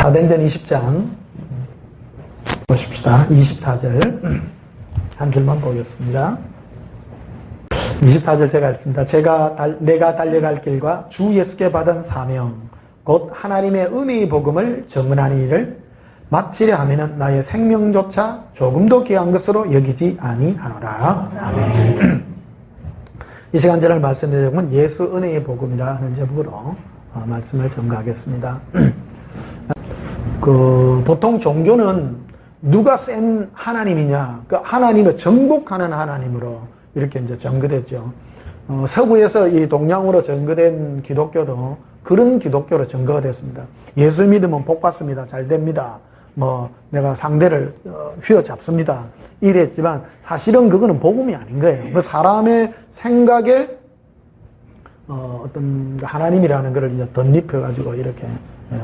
사도행전 20장 보십시다. 24절 한 줄만 보겠습니다. 24절 제가 읽습니다. 내가 달려갈 길과 주 예수께 받은 사명 곧 하나님의 은혜의 복음을 증언하는 일을 마치려 하면은 나의 생명조차 조금도 귀한 것으로 여기지 아니하노라. 아멘. 이 시간 저를 말씀드린 제목은 예수 은혜의 복음이라 하는 제목으로 말씀을 전가하겠습니다. 보통 종교는 누가 센 하나님이냐, 하나님을 정복하는 하나님으로 이렇게 이제 전거됐죠. 서구에서 이 동양으로 전거된 기독교도 그런 기독교로 전거가 됐습니다. 예수 믿으면 복 받습니다. 잘 됩니다. 내가 상대를 휘어잡습니다. 이랬지만 사실은 그거는 복음이 아닌 거예요. 사람의 생각에 어떤 하나님이라는 것을 이제 덧입혀가지고 이렇게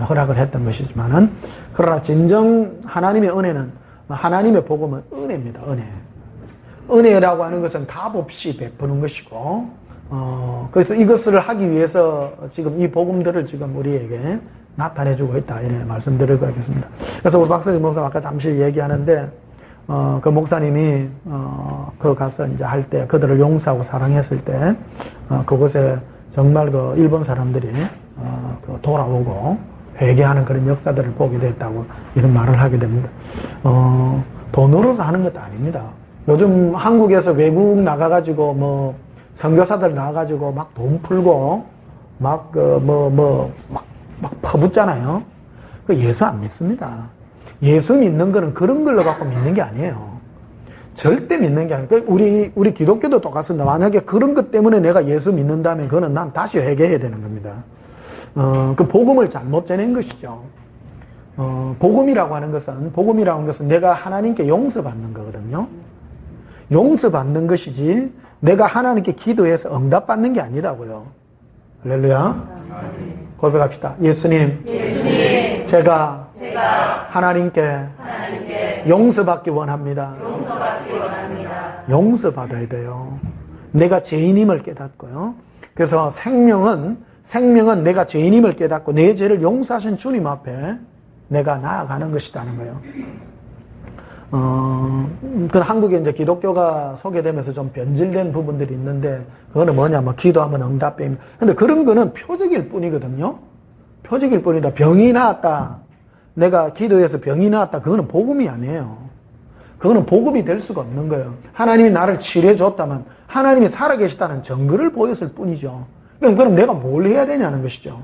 허락을 했던 것이지만은, 그러나 진정 하나님의 은혜는, 하나님의 복음은 은혜입니다. 은혜. 은혜라고 하는 것은 값 없이 베푸는 것이고, 그래서 이것을 하기 위해서 지금 이 복음들을 지금 우리에게 나타내주고 있다. 이렇게 말씀드리고 하겠습니다. 그래서 우리 박성희 목사 아까 잠시 얘기하는데, 그 목사님이, 가서 이제 할 때, 그들을 용서하고 사랑했을 때, 그곳에 정말 그 일본 사람들이, 돌아오고, 회개하는 그런 역사들을 보게 됐다고 이런 말을 하게 됩니다. 돈으로서 하는 것도 아닙니다. 요즘 한국에서 외국 나가가지고 선교사들 나가가지고 막 돈 풀고 막 퍼붓잖아요. 그 예수 안 믿습니다. 예수 믿는 거는 그런 걸로 갖고 믿는 게 아니에요. 절대 믿는 게 아니에요. 우리 기독교도 똑같습니다. 만약에 그런 것 때문에 내가 예수 믿는다면 그거는 난 다시 회개해야 되는 겁니다. 그 복음을 잘못 전한 것이죠. 복음이라고 하는 것은 내가 하나님께 용서받는 거거든요. 용서받는 것이지 내가 하나님께 기도해서 응답받는 게 아니라고요. 할렐루야. 고백합시다. 예수님. 제가 하나님께 용서받기 원합니다. 용서받아야 돼요. 내가 죄인임을 깨닫고요. 그래서 생명은 내가 죄인임을 깨닫고 내 죄를 용서하신 주님 앞에 내가 나아가는 것이라는 거예요. 그 한국에 이제 기독교가 소개되면서 좀 변질된 부분들이 있는데, 그거는 뭐냐면 기도하면 응답됨. 근데 그런 거는 표적일 뿐이거든요. 표적일 뿐이다. 병이 나았다. 내가 기도해서 병이 나았다. 그거는 복음이 아니에요. 그거는 복음이 될 수가 없는 거예요. 하나님이 나를 치료해 줬다면 하나님이 살아계시다는 증거를 보였을 뿐이죠. 그럼 내가 뭘 해야 되냐는 것이죠.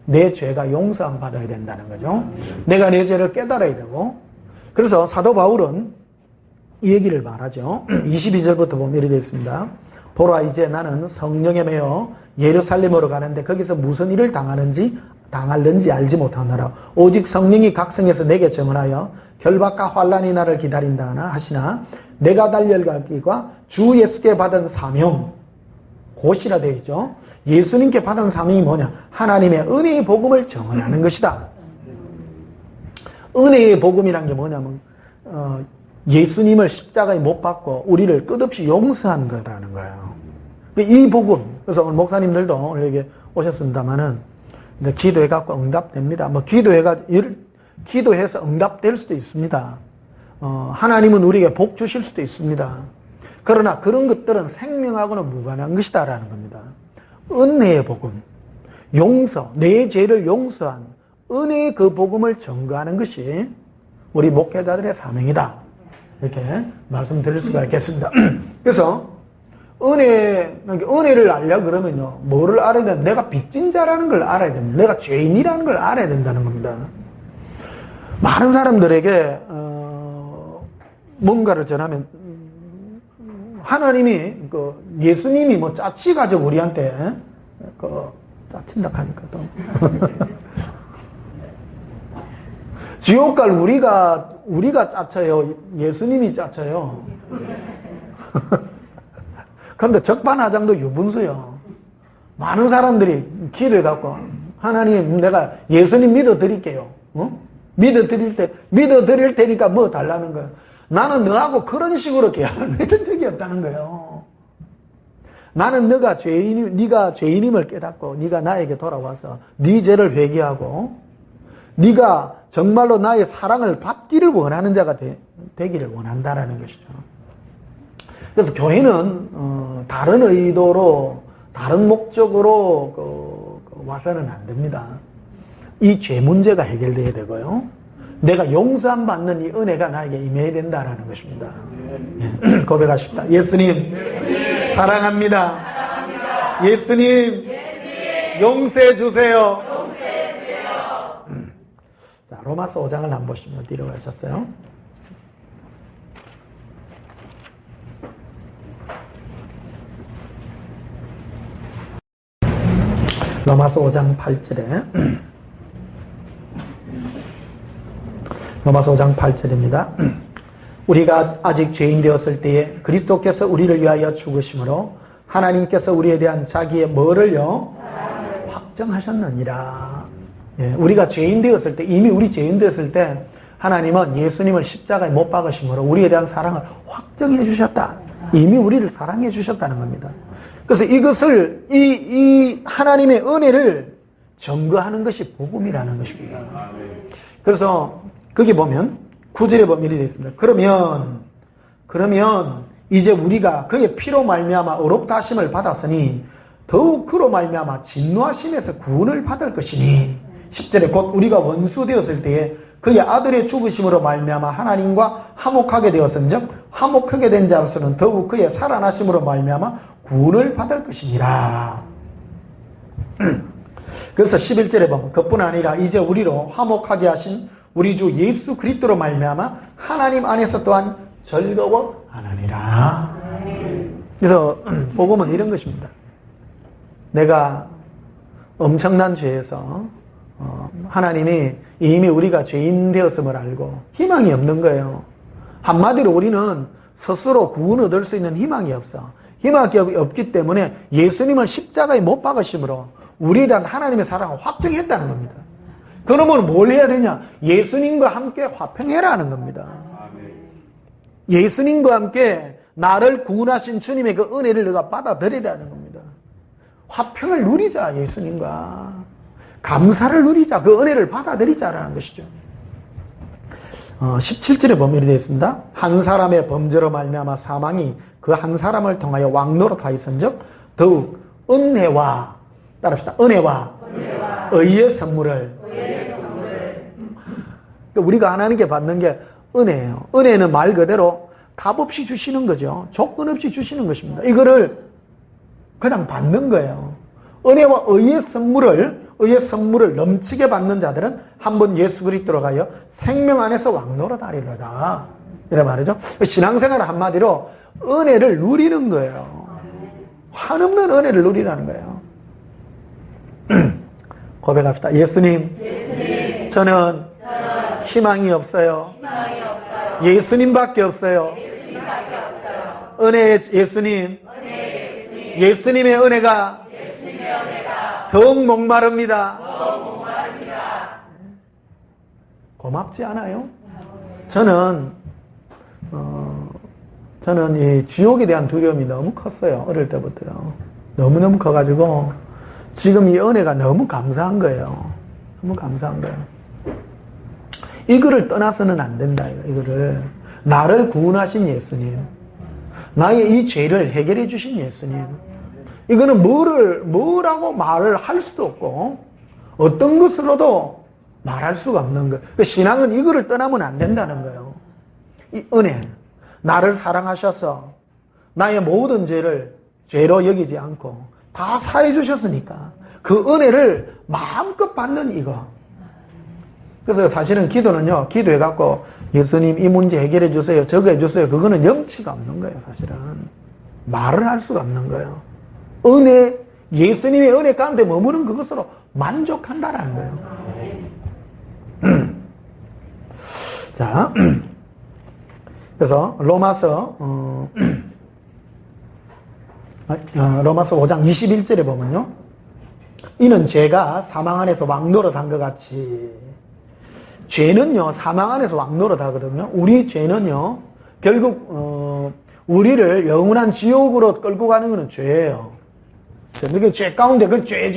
내 죄가 용서함 받아야 된다는 거죠. 내가 내 죄를 깨달아야 되고. 그래서 사도 바울은 이 얘기를 말하죠. 22절부터 보면 이렇게 되어 있습니다. 보라, 이제 나는 성령에 매여 예루살렘으로 가는데 거기서 무슨 일을 당할는지 알지 못하노라. 오직 성령이 각성해서 내게 증언하여 결박과 환난이 나를 기다린다 하시나 내가 달려갈 길과 주 예수께 받은 사명, 곧이라 되어 있죠. 예수님께 받은 사명이 뭐냐? 하나님의 은혜의 복음을 증언하는 것이다. 은혜의 복음이란 게 뭐냐면 예수님을 십자가에 못 박고 우리를 끝없이 용서한 거라는 거예요. 이 복음, 그래서 오늘 목사님들도 오늘 여기 오셨습니다만은 기도해갖고 응답됩니다. 기도해서 응답될 수도 있습니다. 하나님은 우리에게 복 주실 수도 있습니다. 그러나 그런 것들은 생명하고는 무관한 것이다라는 겁니다. 은혜의 복음, 용서, 내 죄를 용서한 은혜의 그 복음을 전가하는 것이 우리 목회자들의 사명이다. 이렇게 말씀드릴 수가 있겠습니다. 그래서 은혜를 알려고 그러면요, 뭐를 알아야 되나? 내가 빚진 자라는 걸 알아야 됩니다. 내가 죄인이라는 걸 알아야 된다는 겁니다. 많은 사람들에게 뭔가를 전하면 하나님이 예수님이 짜치가지고 우리한테 짜친다 하니까 또 지옥 갈 우리가 짜쳐요. 예수님이 짜쳐요. 그런데 적반하장도 유분수요. 많은 사람들이 기도해갖고 하나님, 내가 예수님 믿어드릴게요. 믿어드릴 테니까 뭐 달라는 거예요. 나는 너하고 그런 식으로 계약을 맺은 적이 없다는 거예요. 나는 네가 죄인임을 깨닫고 네가 나에게 돌아와서 네 죄를 회개하고 네가 정말로 나의 사랑을 받기를 원하는 자가 되기를 원한다라는 것이죠. 그래서 교회는 다른 의도로 다른 목적으로 와서는 안 됩니다. 이 죄 문제가 해결돼야 되고요. 내가 용서함 받는 이 은혜가 나에게 임해야 된다라는 것입니다. 고백하십니다. 예수님, 사랑합니다. 예수님, 용서해 주세요. 자, 로마서 5장을 한번 보시면 뒤로 가셨어요. 로마서 5장 8절에 로마서 5장 8절입니다. 우리가 아직 죄인 되었을 때에 그리스도께서 우리를 위하여 죽으심으로 하나님께서 우리에 대한 자기의 뭐를요? 확정하셨느니라. 예, 우리가 죄인 되었을 때, 이미 우리 죄인 되었을 때 하나님은 예수님을 십자가에 못 박으심으로 우리에 대한 사랑을 확정해 주셨다. 이미 우리를 사랑해 주셨다는 겁니다. 그래서 이것을 이 하나님의 은혜를 증거하는 것이 복음이라는 것입니다. 그래서 거기 보면 9절에 보면 이렇게 되어 있습니다. 그러면 이제 우리가 그의 피로 말미암아 의롭다 하심을 받았으니 더욱 그로 말미암아 진노하심에서 구원을 받을 것이니 10절에 곧 우리가 원수 되었을 때에 그의 아들의 죽으심으로 말미암아 하나님과 화목하게 되었은즉 화목하게 된 자로서는 더욱 그의 살아나심으로 말미암아 구원을 받을 것이니라. 그래서 11절에 보면 그뿐 아니라 이제 우리로 화목하게 하신 우리 주 예수 그리스도로 말미암아 하나님 안에서 또한 즐거워하느니라. 그래서 복음은 이런 것입니다. 내가 엄청난 죄에서 하나님이 이미 우리가 죄인 되었음을 알고 희망이 없는 거예요. 한마디로 우리는 스스로 구원 얻을 수 있는 희망이 없어. 희망이 없기 때문에 예수님을 십자가에 못 박으심으로 우리에 대한 하나님의 사랑을 확정했다는 겁니다. 그러면 뭘 해야 되냐? 예수님과 함께 화평해라는 겁니다. 예수님과 함께 나를 구원하신 주님의 그 은혜를 내가 받아들이라는 겁니다. 화평을 누리자. 예수님과 감사를 누리자. 그 은혜를 받아들이자라는 것이죠. 17절에 보면 이렇게 되어 있습니다. 한 사람의 범죄로 말미암아 사망이 그 한 사람을 통하여 왕노릇하였은즉 더욱 은혜와 따라합시다. 은혜와 의의 선물을 우리가 하나님께 받는 게 은혜예요. 은혜는 말 그대로 답 없이 주시는 거죠. 조건 없이 주시는 것입니다. 이거를 그냥 받는 거예요. 은혜와 의의 선물을 넘치게 받는 자들은 한번 예수 그리스도로 가여 생명 안에서 왕노릇하리로다. 이런 말이죠. 신앙생활 한마디로 은혜를 누리는 거예요. 한없는 은혜를 누리라는 거예요. 고백합시다. 예수님, 저는 희망이 없어요. 예수님밖에 없어요. 은혜의 예수님, 예수님의 은혜가 더욱 목마릅니다. 고맙지 않아요? 저는 이 지옥에 대한 두려움이 너무 컸어요. 어릴 때부터요. 너무너무 커가지고 지금 이 은혜가 너무 감사한 거예요. 너무 감사한 거예요. 이거를 떠나서는 안 된다. 이거를 나를 구원하신 예수님, 나의 이 죄를 해결해 주신 예수님, 이거는 뭐라고 말을 할 수도 없고 어떤 것으로도 말할 수가 없는 거예요. 신앙은 이거를 떠나면 안 된다는 거예요. 이 은혜, 나를 사랑하셔서 나의 모든 죄를 죄로 여기지 않고 다 사해 주셨으니까 그 은혜를 마음껏 받는 이거. 그래서 사실은 기도는요, 기도해갖고 예수님 이 문제 해결해 주세요, 저거 해주세요, 그거는 염치가 없는 거예요. 사실은 말을 할 수가 없는 거예요. 은혜, 예수님의 은혜 가운데 머무는 그것으로 만족한다라는 거예요. 자, 그래서 로마서 5장 21절에 보면요, 이는 죄가 사망 안에서 왕노릇한 것 같이, 죄는요 사망 안에서 왕노릇하거든요. 우리 죄는요 결국 우리를 영원한 지옥으로 끌고 가는 것은 죄예요. 그러니까 죄 가운데 그 죄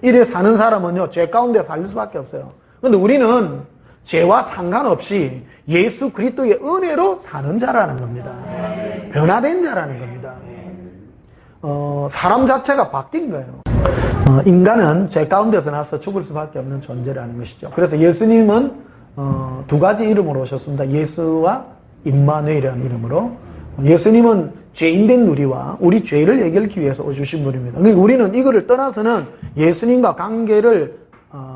이래 사는 사람은요 죄 가운데 살 수밖에 없어요. 그런데 우리는 죄와 상관없이 예수 그리스도의 은혜로 사는 자라는 겁니다. 변화된 자라는 겁니다. 사람 자체가 바뀐 거예요. 인간은 죄 가운데서 나서 죽을 수밖에 없는 존재라는 것이죠. 그래서 예수님은 두 가지 이름으로 오셨습니다. 예수와 임마누엘이라는 이름으로. 예수님은 죄인된 우리와 우리 죄를 해결하기 위해서 오주신 분입니다. 그러니까 우리는 이거를 떠나서는 예수님과 관계를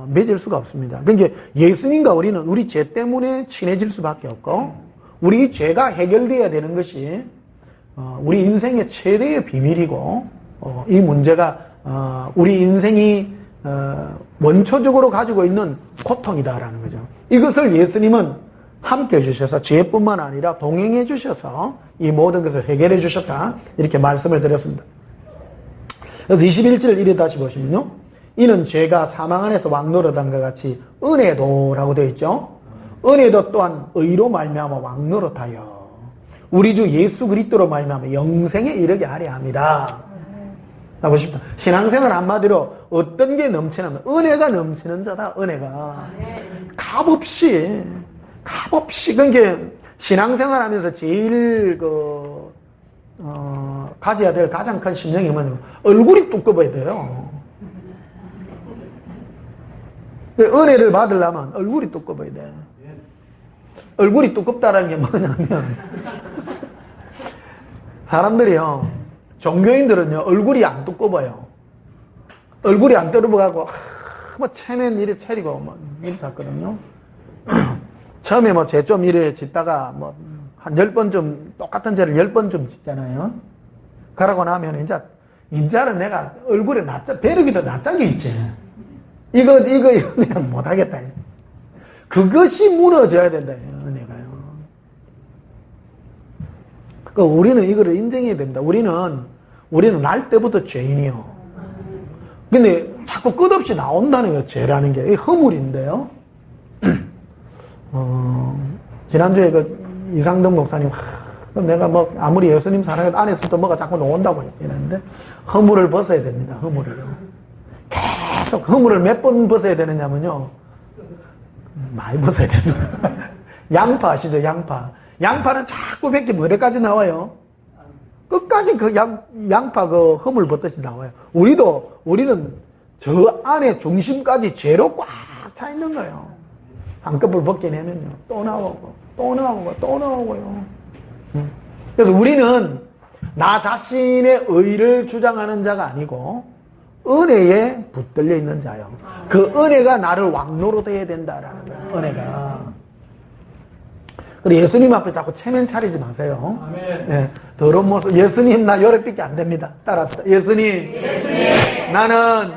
맺을 수가 없습니다. 그러니까 예수님과 우리는 우리 죄 때문에 친해질 수밖에 없고, 우리 죄가 해결되어야 되는 것이 우리 인생의 최대의 비밀이고, 이 문제가 우리 인생이 원초적으로 가지고 있는 고통이다라는 거죠. 이것을 예수님은 함께 해주셔서 죄뿐만 아니라 동행해 주셔서 이 모든 것을 해결해 주셨다, 이렇게 말씀을 드렸습니다. 그래서 21절 이래 다시 보시면요, 이는 죄가 사망 안에서 왕노릇한 것 같이 은혜도라고 되어 있죠. 은혜도 또한 의로 말미암아 왕노릇하여 우리 주 예수 그리스도로 말미암아 영생에 이르게 하려 함이라. 보십시오. 신앙생활 한마디로 어떤 게 넘치냐면 은혜가 넘치는 자다. 은혜가 값없이 그러니까 신앙생활 하면서 제일 가져야 될 가장 큰 심령이 뭐냐면 얼굴이 두꺼워야 돼요. 은혜를 받으려면 얼굴이 두꺼워야 돼. 얼굴이 두껍다라는 게 뭐냐면 사람들이요, 종교인들은요 얼굴이 안 두꺼워요. 얼굴이 안 두꺼워가고 뭐 체면 이래 차리고 뭐 이래 샀거든요. 처음에 뭐 죄 좀 이래 짓다가 뭐 한 10번 좀 똑같은 죄를 10번 좀 짓잖아요. 그러고 나면 이제는 내가 얼굴에 배르기도 낯짝이 있지. 이거 내가 못하겠다. 그것이 무너져야 된다. 은혜가요. 우리는 이거를 인정해야 됩니다. 우리는 날 때부터 죄인이요. 근데 자꾸 끝없이 나온다는 거예요. 죄라는 게. 이게 허물인데요. 지난주에 이상덕 목사님, 내가 뭐 아무리 예수님 사랑해도 안에서도 뭐가 자꾸 나온다고 했는데, 허물을 벗어야 됩니다. 허물을요. 계속 허물을 몇 번 벗어야 되느냐면요, 많이 벗어야 됩니다. 양파 아시죠? 양파는 자꾸 뱉기 어디까지 나와요? 끝까지 그 양파 그 허물 벗듯이 나와요. 우리는 저 안에 중심까지 죄로 꽉 차 있는 거예요. 한꺼풀 벗겨내면요, 또 나오고요. 그래서 우리는 나 자신의 의를 주장하는 자가 아니고 은혜에 붙들려 있는 자요. 그 은혜가 나를 왕노릇해야 된다라는 거예요. 은혜가. 그리고 예수님 앞에 자꾸 체면 차리지 마세요. 네, 더러운 모습. 예수님 나 열애밖에 안 됩니다. 따라합시다. 예수님 나는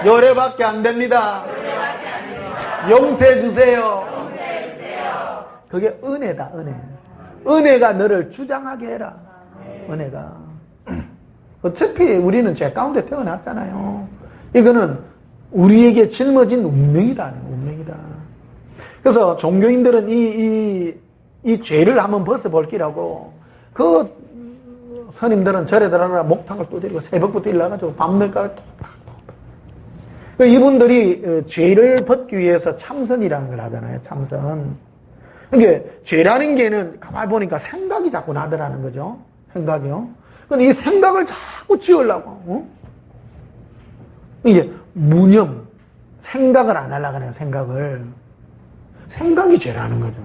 열애밖에 안 됩니다. 용서해 주세요. 그게 은혜다. 은혜가 너를 주장하게 해라. 은혜가. 어차피 우리는 죄 가운데 태어났잖아요. 이거는 우리에게 짊어진 운명이다. 그래서 종교인들은 이 죄를 한번 벗어볼기라고, 그 스님들은 절에 들어가라 목탕을 두드리고 새벽부터 일어나가지고 밤늦게까지 이분들이 죄를 벗기 위해서 참선이라는 걸 하잖아요. 참선. 그러니까 죄라는 게는 가만히 보니까 생각이 자꾸 나더라는 거죠. 생각이요. 근데 이 생각을 자꾸 지으려고, 이게 무념, 생각을 안 하려고 하는 생각이 죄라는 거죠.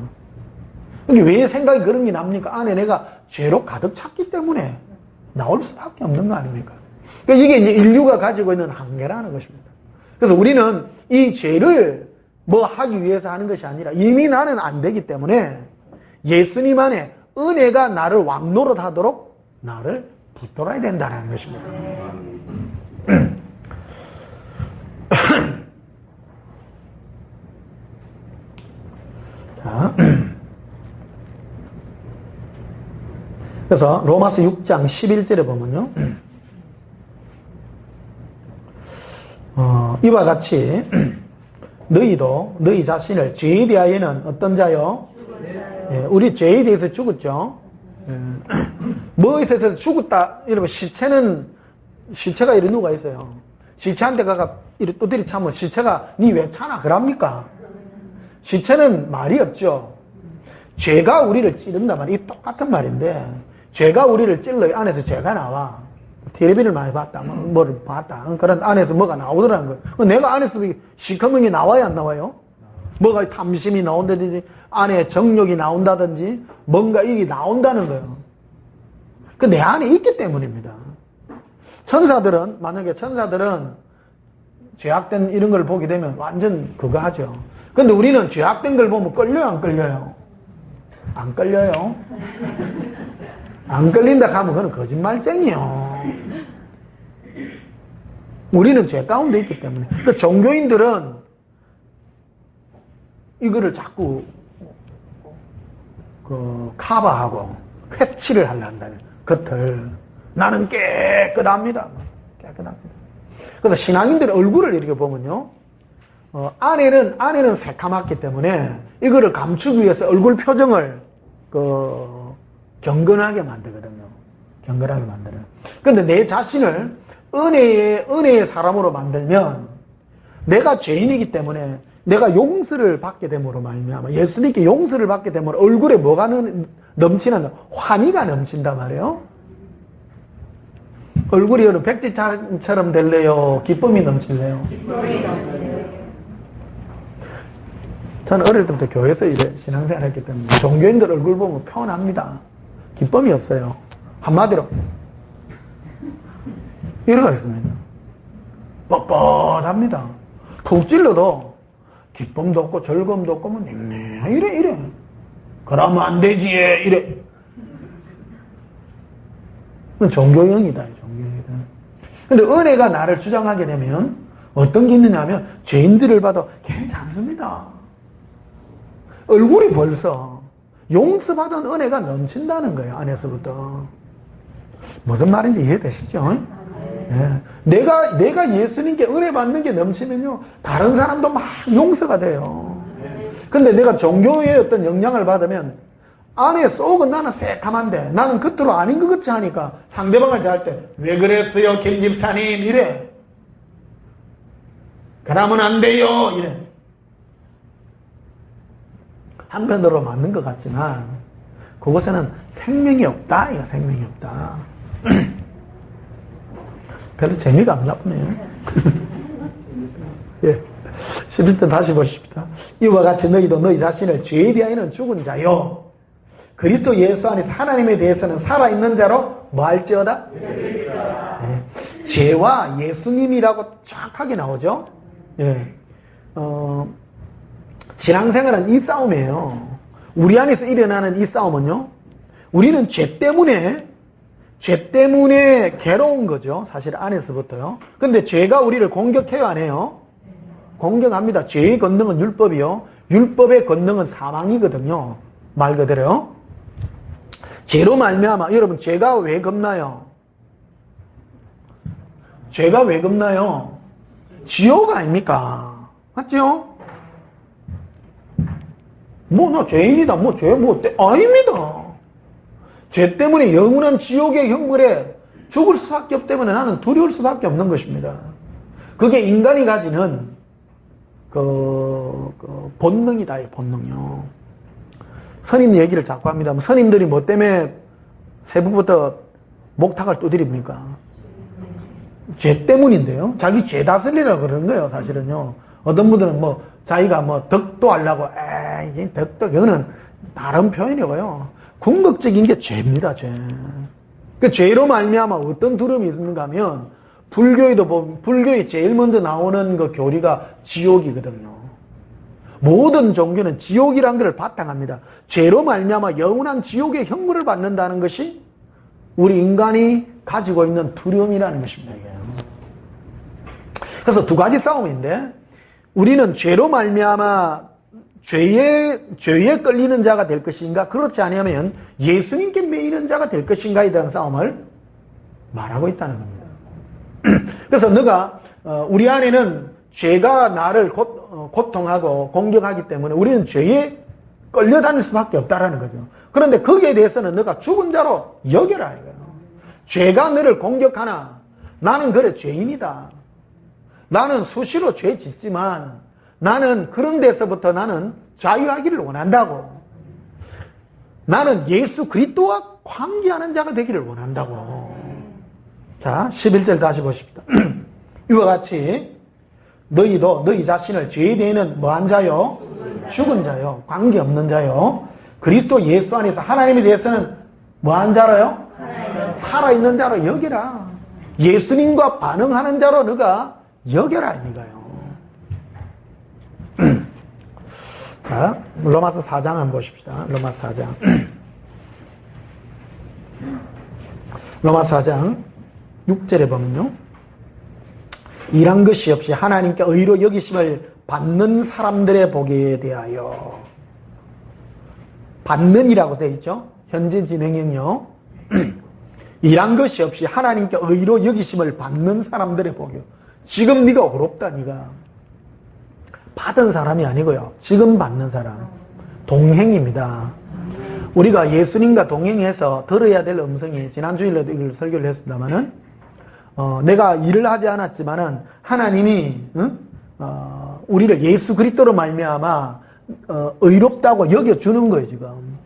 이게 왜 생각이 그런 게 납니까? 안에 내가 죄로 가득 찼기 때문에 나올 수밖에 없는 거 아닙니까? 그러니까 이게 이제 인류가 가지고 있는 한계라는 것입니다. 그래서 우리는 이 죄를 뭐 하기 위해서 하는 것이 아니라 이미 나는 안 되기 때문에 예수님 안에 은혜가 나를 왕노릇 하도록 나를 붙들어야 된다는 것입니다. 자, 그래서 로마서 6장 11절에 보면요, 이와 같이 너희도 너희 자신을 죄에 대하여는 어떤 자요? 우리 죄에 대해서 죽었죠. 뭐에 있어서 죽었다 이러면 시체가 이런 누가 있어요. 시체한테 가가 이렇게 또 들이차면 시체가 니 왜 차나 그럽니까? 시체는 말이 없죠. 죄가 우리를 찌른다 말이야. 이 똑같은 말인데, 죄가 우리를 찔러요. 안에서 죄가 나와. 텔레비를 많이 봤다, 뭐를 봤다. 그런 안에서 뭐가 나오더라는 거예요. 내가 안에서 시커먼 나와야 안 나와요? 뭐가 탐심이 나온다든지, 안에 정욕이 나온다든지, 뭔가 이게 나온다는 거예요. 그 내 안에 있기 때문입니다. 천사들은, 만약에 천사들은 죄악된 이런 걸 보게 되면 완전 그거 하죠. 근데 우리는 죄악된 걸 보면 끌려요, 안 끌려요? 안 끌려요? 안 끌린다 하면 그건 거짓말쟁이요. 우리는 죄 가운데 있기 때문에. 그러니까 종교인들은 이거를 자꾸 커버하고 회치를 하려는 겉을. 나는 깨끗합니다. 깨끗합니다. 그래서 신앙인들의 얼굴을 이렇게 보면요, 안에는 새카맣기 때문에 이거를 감추기 위해서 얼굴 표정을 경건하게 만들거든요. 경건하게 만들어요. 근데 내 자신을 은혜의 사람으로 만들면, 내가 죄인이기 때문에 내가 용서를 받게 됨으로 말미암아, 예수님께 용서를 받게 되면 얼굴에 뭐가 넘치는, 환희가 넘친단 말이에요. 얼굴이 여러분 백지처럼 될래요? 기쁨이 넘칠래요? 기쁨이 넘칠래요. 저는 어릴 때부터 교회에서 신앙생활 했기 때문에 종교인들 얼굴 보면 평온합니다. 기쁨이 없어요. 한마디로 이래가 있습니다. 뻣뻣합니다. 푹 찔러도 기쁨도 없고 즐거움도 없고 뭐 이래. 그러면 안 되지 이래. 종교형이다. 종교형이다. 근데 은혜가 나를 주장하게 되면 어떤 게 있느냐 하면, 죄인들을 봐도 괜찮습니다. 얼굴이 벌써 용서받은 은혜가 넘친다는 거예요. 안에서부터. 무슨 말인지 이해되시죠? 네. 내가 예수님께 은혜 받는 게 넘치면요, 다른 사람도 막 용서가 돼요. 근데 내가 종교의 어떤 영향을 받으면 안에 속은 나는 새카만데 나는 겉으로 아닌 것 같이 하니까 상대방을 대할 때 왜 그랬어요 김 집사님 이래. 그러면 안 돼요 이래. 한편으로 맞는 것 같지만 그곳에는 생명이 없다. 이거 생명이 없다. 별로 재미가 없나 보네요. 예. 11절 다시 보십시다. 이와 같이 너희도 너희 자신을 죄에 대하여는 죽은 자요, 그리스도 예수 안에서 하나님에 대해서는 살아있는 자로 뭐 할지어다? 네. 죄와 예수님이라고 정확하게 나오죠. 예. 신앙생활은 이 싸움이에요. 우리 안에서 일어나는 이 싸움은요, 우리는 죄 때문에 괴로운 거죠. 사실 안에서부터요. 근데 죄가 우리를 공격해요, 안 해요? 공격합니다. 죄의 권능은 율법이요. 율법의 권능은 사망이거든요. 말 그대로. 죄로 말미암아, 여러분, 죄가 왜 겁나요? 죄가 왜 겁나요? 지옥 아닙니까? 맞죠? 나 죄인이다. 아닙니다. 죄 때문에 영원한 지옥의 형벌에 죽을 수밖에 없기 때문에 나는 두려울 수밖에 없는 것입니다. 그게 인간이 가지는 본능이다, 본능이요. 선임 얘기를 자꾸 합니다. 선임들이 뭐 때문에 새벽부터 목탁을 두드립니까? 죄 때문인데요. 자기 죄 다스리라고 그러는 거예요, 사실은요. 어떤 분들은 자기가 덕도 하려고, 이게 덕도, 이거는 다른 표현이고요. 궁극적인 게 죄입니다, 죄. 그 죄로 말미암아 어떤 두려움이 있는가 하면, 불교에 제일 먼저 나오는 그 교리가 지옥이거든요. 모든 종교는 지옥이라는 것을 바탕합니다. 죄로 말미암아 영원한 지옥의 형벌을 받는다는 것이 우리 인간이 가지고 있는 두려움이라는 것입니다. 이게. 그래서 두 가지 싸움인데, 우리는 죄로 말미암아 죄에 끌리는 자가 될 것인가, 그렇지 않으면 예수님께 매이는 자가 될 것인가에 대한 싸움을 말하고 있다는 겁니다. 그래서 우리 안에는 죄가 나를 고통하고 공격하기 때문에 우리는 죄에 끌려다닐 수밖에 없다라는 거죠. 그런데 거기에 대해서는 너가 죽은 자로 여겨라 이거예요. 죄가 너를 공격하나, 나는 그래 죄인이다. 나는 수시로 죄 짓지만 나는 그런 데서부터 나는 자유하기를 원한다고. 나는 예수 그리스도와 관계하는 자가 되기를 원한다고. 자, 11절 다시 보십시다. 이와 같이 너희도 너희 자신을 죄에 대해는 뭐한 자요? 죽은 자요. 관계없는 자요. 그리스도 예수 안에서 하나님에 대해서는 뭐한 자로요? 살아있는 자로 여기라. 예수님과 반응하는 자로 너가 여겨라 이거예요. 자, 로마서 4장 한번 보십시다. 로마서 4장. 로마서 4장 6절에 보면요. 일한 것이 없이 하나님께 의로 여기심을 받는 사람들의 복에 대하여. 받는이라고 되어 있죠. 현재 진행형요. 일한 것이 없이 하나님께 의로 여기심을 받는 사람들의 복이요. 지금 네가 어렵다 네가. 받은 사람이 아니고요. 지금 받는 사람. 동행입니다. 우리가 예수님과 동행해서 들어야 될 음성이 지난주일에도 이걸 설교를 했습니다마는 내가 일을 하지 않았지만은 하나님이 우리를 예수 그리스도로 말미암아 의롭다고 여겨주는 거예요 지금.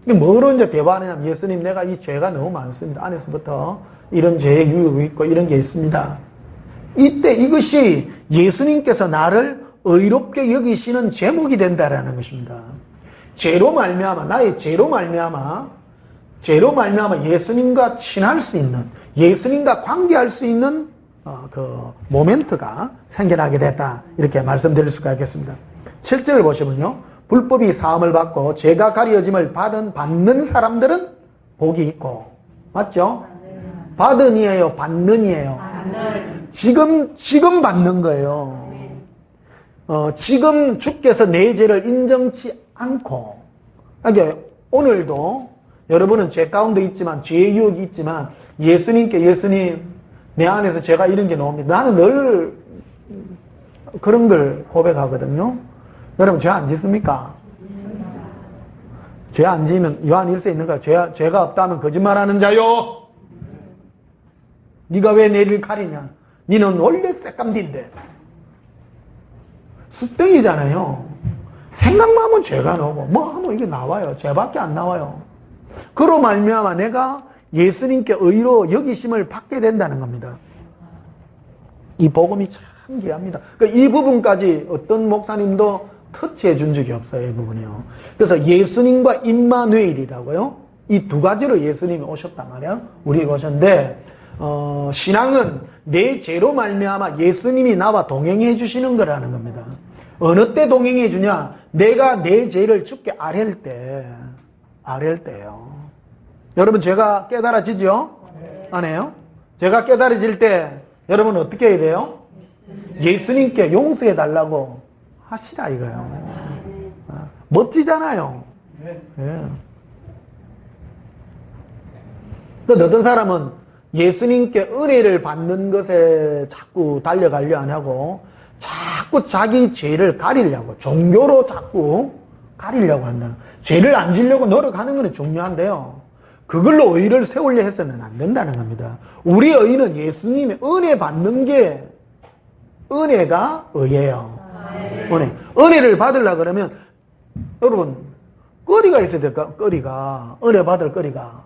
뭐로 이제 대화하느냐면 예수님 내가 이 죄가 너무 많습니다. 안에서부터 이런 죄의 유혹이 있고 이런 게 있습니다. 이때 이것이 예수님께서 나를 의롭게 여기시는 제목이 된다라는 것입니다. 죄로 말미암아 나의 죄로 말미암아 예수님과 친할 수 있는 예수님과 관계할 수 있는 그 모멘트가 생겨나게 됐다 이렇게 말씀드릴 수가 있겠습니다. 7절을 보시면요. 불법이 사함을 받고 죄가 가려짐을 받는 사람들은 복이 있고 맞죠? 받은이에요? 받는이에요? 지금 받는 거예요. 지금 주께서 내 죄를 인정치 않고 그러니까 오늘도 여러분은 죄 가운데 있지만 죄의 유혹이 있지만 예수님께 예수님 내 안에서 죄가 이런 게 나옵니다. 나는 늘 그런 걸 고백하거든요. 여러분 죄 안 짓습니까? 죄 안 지으면 요한 1세 있는 거야. 죄가 없다면 거짓말하는 자요. 네가 왜 내를 가리냐? 니는 원래 새감디인데. 습등이잖아요. 생각만 하면 죄가 나오고 뭐 하면 이게 나와요. 죄밖에 안 나와요. 그로 말미암아 내가 예수님께 의로 여기심을 받게 된다는 겁니다. 이 복음이 참 귀합니다. 그러니까 이 부분까지 어떤 목사님도 터치해 준 적이 없어요. 이 부분이요. 그래서 예수님과 임마누엘이라고요. 이 두 가지로 예수님이 오셨단 말이에요. 우리에게 오셨는데 신앙은 내 죄로 말미암아 예수님이 나와 동행해 주시는 거라는 겁니다. 어느 때 동행해 주냐? 내가 내 죄를 주께 아랠 때예요. 여러분 죄가 깨달아지죠? 안 해요? 죄가 깨달아질 때 여러분 어떻게 해야 돼요? 예수님께 용서해 달라고 하시라 이거예요. 멋지잖아요. 예. 근데 어떤 사람은 예수님께 은혜를 받는 것에 자꾸 달려가려 안 하고 자꾸 자기 죄를 가리려고 종교로 자꾸 가리려고 한다. 죄를 안 지려고 노력하는 건 중요한데요. 그걸로 의를 세우려 해서는 안 된다는 겁니다. 우리 의는 예수님의 은혜 받는 게 은혜가 의예요. 은혜를 받으려고 그러면 여러분 거리가 있어야 될까? 거리가 은혜 받을 거리가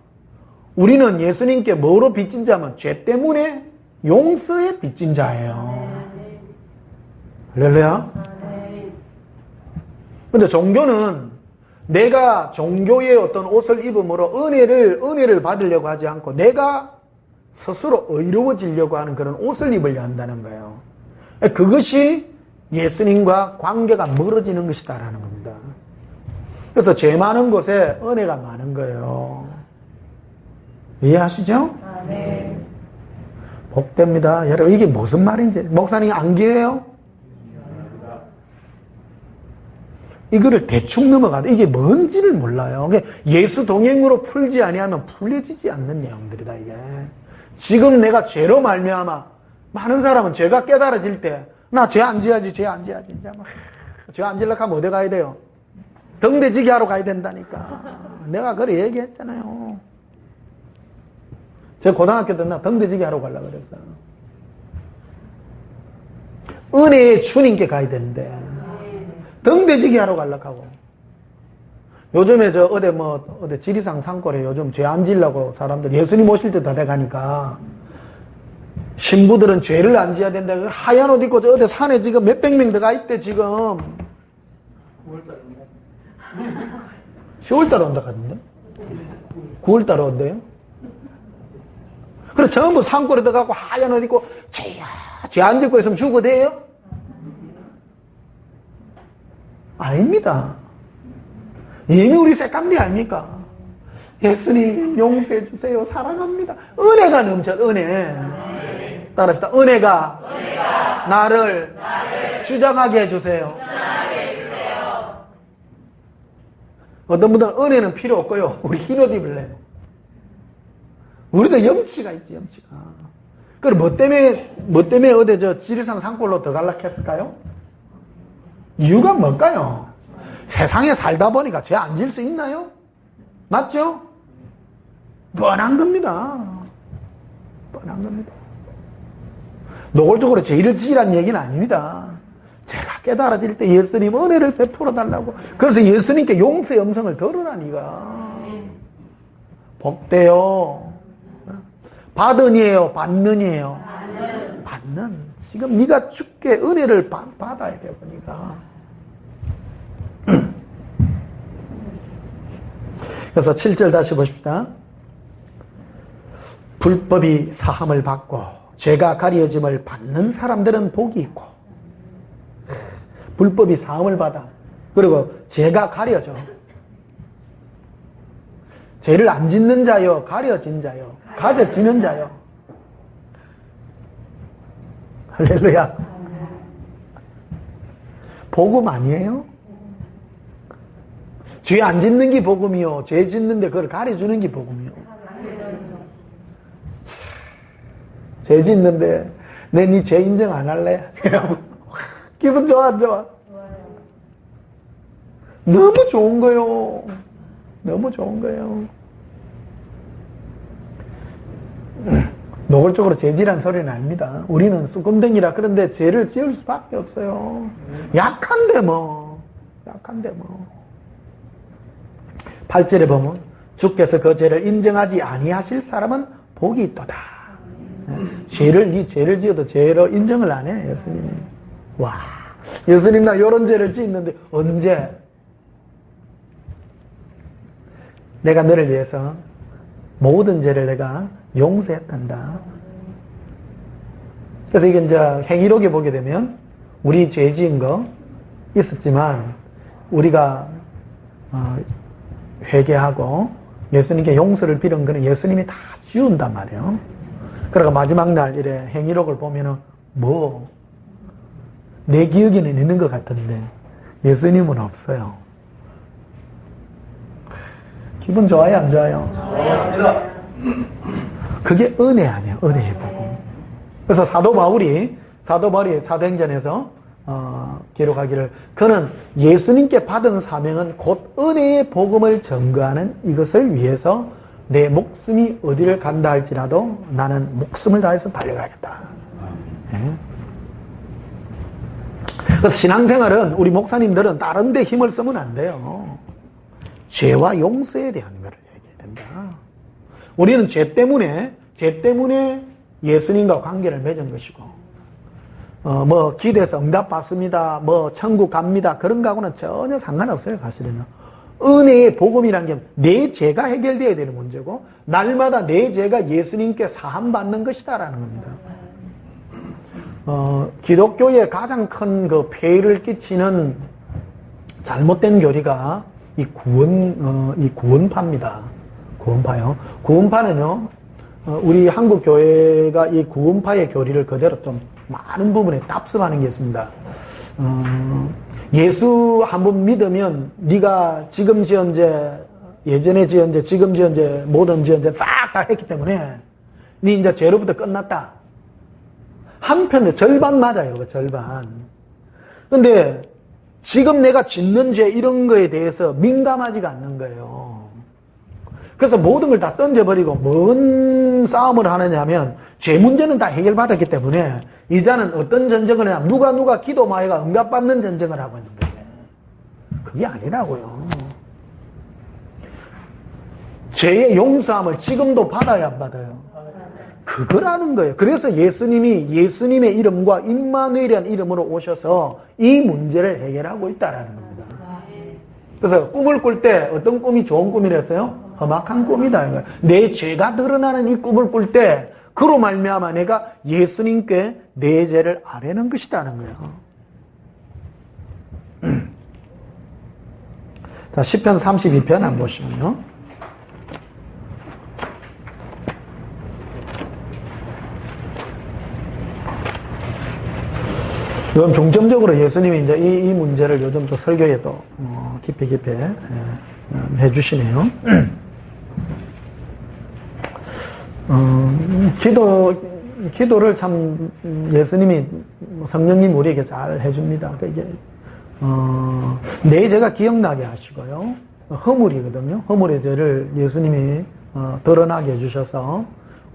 우리는 예수님께 뭐로 빚진 자면 죄 때문에 용서에 빚진 자예요. 할렐루야. 근데 종교는 내가 종교의 어떤 옷을 입음으로 은혜를 받으려고 하지 않고 내가 스스로 의로워지려고 하는 그런 옷을 입으려 한다는 거예요. 그것이 예수님과 관계가 멀어지는 것이다라는 겁니다. 그래서 죄 많은 곳에 은혜가 많은 거예요. 이해하시죠? 네. 복됩니다. 여러분 이게 무슨 말인지 목사님 안기해요? 이거를 대충 넘어가도 이게 뭔지를 몰라요. 예수 동행으로 풀지 아니하면 풀려지지 않는 내용들이다 이게. 지금 내가 죄로 말미암아 많은 사람은 죄가 깨달아질 때 나 죄 안 지어야지 죄 안 지어야지 죄 안 지려고 하면 어디 가야 돼요? 등대지기 하러 가야 된다니까. 내가 그래 얘기했잖아요. 제가 고등학교 때 나 등대지기 하러 가려고 그랬어요. 은혜의 주님께 가야 되는데 등대지기 하러 갈락하고. 요즘에 어디 지리산 산골에 요즘 죄 안 지려고 사람들 예수님 오실 때 다 돼가니까 신부들은 죄를 안 지어야 된다. 하얀 옷 입고 어디 산에 지금 몇백 명 들어가 있대, 지금. 10월달에 온다 하던데? 9월달에 온대요? 그래, 전부 산골에 들어가고 하얀 옷 입고, 죄 안 짓고 있으면 죽어대요? 아닙니다. 이미 우리 새kam디 아닙니까? 예수님 용서해 주세요. 사랑합니다. 은혜가 넘쳐, 은혜. 따라합시다. 은혜가 나를 주장하게 해주세요. 어떤 분들은 은혜는 필요 없고요. 우리 흰옷 입을래요. 우리도 염치가 있지, 염치가. 그럼 뭐 때문에 어디 지리산 산골로 더 갈락했을까요? 이유가 뭘까요? 세상에 살다 보니까 죄 안 질 수 있나요? 맞죠? 뻔한 겁니다. 뻔한 겁니다. 노골적으로 죄를 지으라는 얘기는 아닙니다. 제가 깨달아질 때 예수님 은혜를 베풀어 달라고. 그래서 예수님께 용서의 음성을 들으라니까. 복되요. 받은이에요, 받는이에요? 받는. 지금 네가 주께 은혜를 받아야 돼 보니까. 그래서 7절 다시 보십시다. 불법이 사함을 받고 죄가 가려짐을 받는 사람들은 복이 있고, 불법이 사함을 받아. 그리고 죄가 가려져. 죄를 안 짓는 자요, 가려진 자요, 가져지는 자요. 할렐루야. 복음 아니에요? 죄 안 짓는 게 복음이요, 죄 짓는데 그걸 가려주는 게 복음이요. 죄 짓는데 내 네 죄 인정 안 할래? 기분 좋아, 안 좋아? 너무 좋은 거요. 너무 좋은 거예요. 노골적으로 죄지란 소리는 아닙니다. 우리는 쑥금댕이라. 그런데 죄를 지을 수밖에 없어요. 약한데 뭐. 8절에 보면 주께서 그 죄를 인정하지 아니하실 사람은 복이 있도다. 네 죄를 지어도 죄로 인정을 안 해, 예수님이. 와, 예수님 나 이런 죄를 짓는데 언제? 내가 너를 위해서 모든 죄를 내가 용서했단다. 그래서 이게 이제 행위록에 보게 되면 우리 죄 지은 거 있었지만 우리가 회개하고 예수님께 용서를 빌은 거는 예수님이 다 지운단 말이에요. 그러니까 마지막 날 이래 행위록을 보면은 내 기억에는 있는 것 같은데 예수님은 없어요. 기분 좋아요, 안 좋아요? 좋습니다. 그게 은혜 아니에요, 은혜의 복음. 그래서 사도 바울이 사도행전에서 기록하기를, 그는 예수님께 받은 사명은 곧 은혜의 복음을 전거하는 이것을 위해서 내 목숨이 어디를 간다 할지라도 나는 목숨을 다해서 달려가겠다. 네? 그래서 신앙생활은 우리 목사님들은 다른 데 힘을 쓰면 안 돼요. 죄와 용서에 대한 것을 얘기해야 된다. 우리는 죄 때문에 예수님과 관계를 맺은 것이고, 기도해서 응답 받습니다, 천국 갑니다, 그런 거하고는 전혀 상관없어요, 사실은. 은혜의 복음이란 게 내 죄가 해결되어야 되는 문제고, 날마다 내 죄가 예수님께 사함받는 것이다라는 겁니다. 기독교의 가장 큰 그 폐해를 끼치는 잘못된 교리가 이 구원파입니다. 구원파요. 구원파는요, 우리 한국 교회가 이 구원파의 교리를 그대로 좀 많은 부분에 답습하는 게 있습니다. 예수 한번 믿으면 네가 지금 지은 죄, 예전에 지은 죄, 지금 지은 죄, 모든 지은 죄 싹 다 했기 때문에 네 이제 죄로부터 끝났다. 한편에 절반 맞아요, 그 절반. 근데 지금 내가 짓는 죄 이런 거에 대해서 민감하지가 않는 거예요. 그래서 모든 걸 다 던져버리고 뭔 싸움을 하느냐 하면 죄 문제는 다 해결받았기 때문에 이제는 어떤 전쟁을 하냐면 누가 기도마이가 응답받는 전쟁을 하고 있는 거예요. 그게 아니라고요. 죄의 용서함을 지금도 받아야 안 받아요? 그거라는 거예요. 그래서 예수님이 예수님의 이름과 임마누엘이라는 이름으로 오셔서 이 문제를 해결하고 있다라는 겁니다. 그래서 꿈을 꿀 때 어떤 꿈이 좋은 꿈이랬어요? 험악한 꿈이다. 내 죄가 드러나는 이 꿈을 꿀 때 그로 말미암아 내가 예수님께 내 죄를 아뢰는 것이다는 거예요. 자, 시편 32편 한번 보시면요. 이건 중점적으로 예수님이 이제 이 문제를 요즘 또 설교에 또 깊이 해주시네요. 기도를 참 예수님이 성령님 우리에게 잘 해줍니다. 그러니까 이게 내 죄가 기억나게 하시고요. 허물이거든요. 허물의 죄를 예수님이 드러나게 해주셔서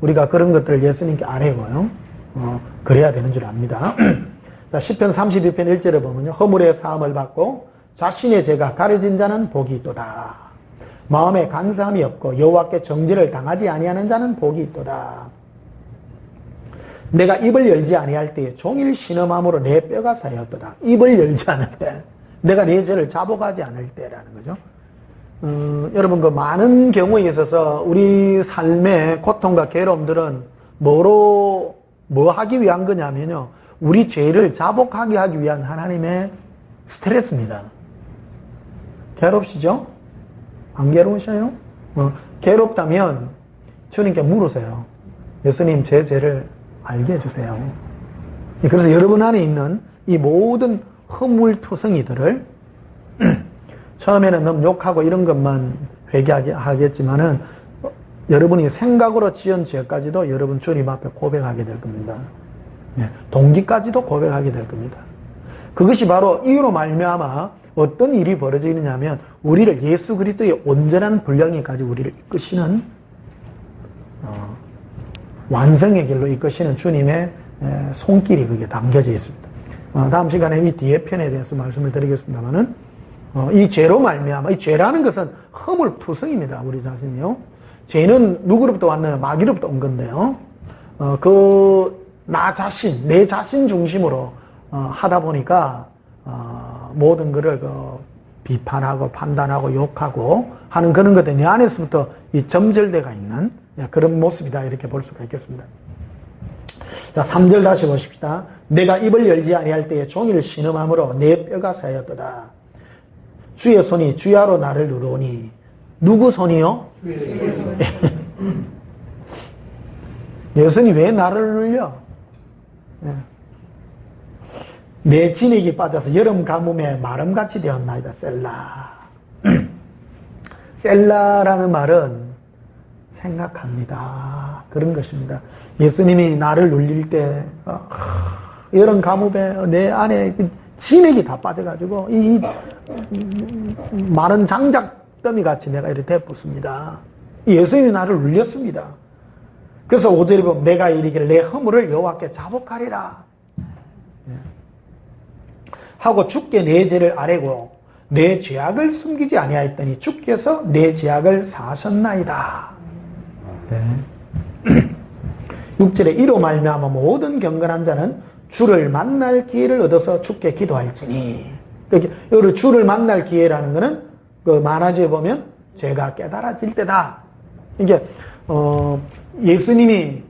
우리가 그런 것들을 예수님께 아뢰고요. 그래야 되는 줄 압니다. 자, 시편 32편 1절에 보면요. 허물의 사함을 받고 자신의 죄가 가려진 자는 복이 있도다. 마음에 간사함이 없고 여호와께 정죄를 당하지 아니하는 자는 복이 있도다. 내가 입을 열지 아니할 때에 종일 신음함으로 내 뼈가 쌓였도다. 입을 열지 않을 때, 내가 내 죄를 자복하지 않을 때라는 거죠. 여러분 그 많은 경우에 있어서 우리 삶의 고통과 괴로움들은 뭐 하기 위한 거냐면요. 우리 죄를 자복하게 하기 위한 하나님의 스트레스입니다. 괴롭시죠? 안 괴로우셔요? 괴롭다면 주님께 물으세요. 예수님 제 죄를 알게 해주세요. 그래서 여러분 안에 있는 이 모든 허물투성이들을 처음에는 너무 욕하고 이런 것만 회개하겠지만은 여러분이 생각으로 지은 죄까지도 여러분 주님 앞에 고백하게 될 겁니다. 동기까지도 고백하게 될 겁니다. 그것이 바로 이유로 말미암아 어떤 일이 벌어지느냐면 우리를 예수 그리스도의 온전한 분량에까지 우리를 이끄시는 완성의 길로 이끄시는 주님의 손길이 그게 담겨져 있습니다. 다음 시간에 이 뒤에 편에 대해서 말씀을 드리겠습니다만은 이 죄로 말미암아 이 죄라는 것은 허물투성입니다. 우리 자신이요. 죄는 누구로부터 왔나요? 마귀로부터 온 건데요. 나 자신, 내 자신 중심으로 하다 보니까 모든 것을 비판하고 판단하고 욕하고 하는 그런 것들 내 안에서부터 이 점절대가 있는 그런 모습이다 이렇게 볼 수가 있겠습니다. 자, 3절 다시 보십시다. 내가 입을 열지 아니할 때에 종일 신음함으로 내 뼈가 쌓였도다. 주의 손이 주야로 나를 누르오니 누구 손이요? 예수님 왜 나를 눌려? 내 진액이 빠져서 여름 가뭄에 마름같이 되었나이다. 셀라. 셀라라는 말은 생각합니다. 그런 것입니다. 예수님이 나를 눌릴 때 여름 가뭄에 내 안에 진액이 다 빠져가지고 이 마른 장작더미 같이 내가 이렇게 되었습니다. 예수님이 나를 눌렸습니다. 그래서 5절에 보면 내가 이르기를 내 허물을 여호와께 자복하리라 하고 주께 내 죄를 아뢰고 내 죄악을 숨기지 아니하였더니 주께서 내 죄악을 사하셨나이다. 6절에 이로 말미암아 모든 경건한 자는 주를 만날 기회를 얻어서 주께 기도할지니. 여기 주를 만날 기회라는 것은 그 만화주에 보면 죄가 깨달아질 때다. 이게 예수님이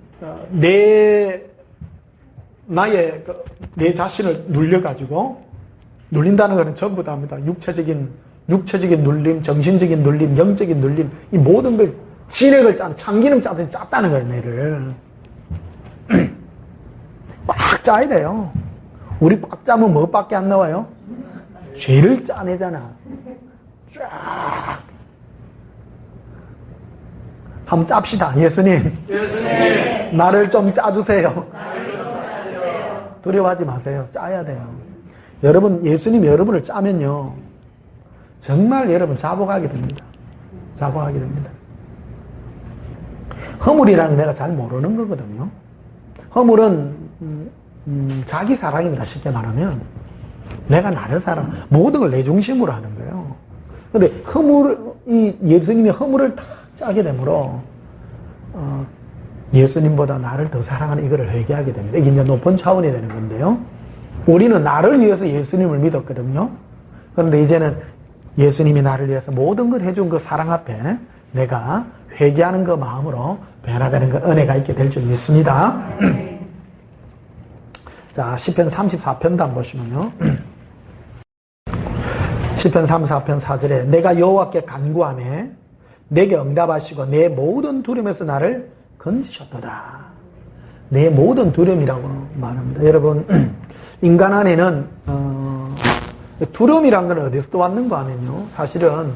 내 자신을 눌려가지고 눌린다는 것은 전부 다입니다. 육체적인 눌림, 정신적인 눌림, 영적인 눌림, 이 모든 걸 진액을 참기름 짜듯이 짰다는 거예요, 내를. 꽉 짜야 돼요. 우리 꽉 짜면 뭐밖에 안 나와요? 죄를 짜내잖아. 쫙. 한번 짭시다. 예수님. 나를 좀 짜주세요. 두려워하지 마세요. 짜야 돼요. 여러분, 예수님이 여러분을 짜면요. 정말 여러분 자복하게 됩니다. 자복하게 됩니다. 허물이라는 게 내가 잘 모르는 거거든요. 허물은 자기 사랑입니다. 쉽게 말하면 내가 나를 사랑, 모든 걸 내 중심으로 하는 거예요. 근데 이 예수님이 허물을 다 짜게 되므로, 예수님보다 나를 더 사랑하는 이거를 회개하게 됩니다. 이게 이제 높은 차원이 되는 건데요. 우리는 나를 위해서 예수님을 믿었거든요. 그런데 이제는 예수님이 나를 위해서 모든 걸 해준 그 사랑 앞에 내가 회개하는 그 마음으로 변화되는 그 은혜가 있게 될 줄 믿습니다. 자, 시편 34편도 한번 보시면요. 시편 34편 4절에 내가 여호와께 간구하매 내게 응답하시고 내 모든 두려움에서 나를 건지셨도다. 내 모든 두려움이라고 말합니다. 여러분, 인간 안에는 두려움이란 건 어디서 또 왔는가 하면요, 사실은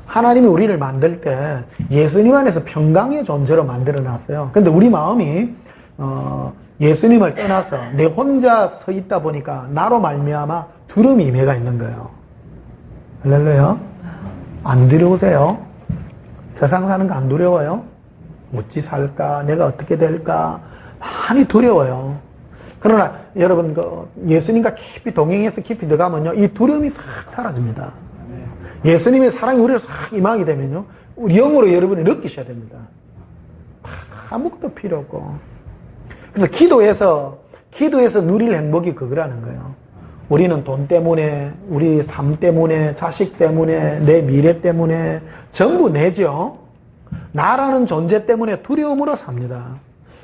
하나님이 우리를 만들 때 예수님 안에서 평강의 존재로 만들어 놨어요. 근데 우리 마음이 예수님을 떠나서 내 혼자 서 있다 보니까 나로 말미암아 두려움이 임해가 있는 거예요. 할렐루야. 안 두려우세요? 세상 사는 거 안 두려워요? 어찌 살까? 내가 어떻게 될까? 많이 두려워요. 그러나 여러분, 예수님과 깊이 동행해서 깊이 들어가면요, 이 두려움이 싹 사라집니다. 예수님의 사랑이 우리를 싹 임하게 되면요, 우리 영으로 여러분이 느끼셔야 됩니다. 아무것도 필요 없고. 그래서 기도해서 누릴 행복이 그거라는 거예요. 우리는 돈 때문에, 우리 삶 때문에, 자식 때문에, 내 미래 때문에 전부 내죠. 나라는 존재 때문에 두려움으로 삽니다.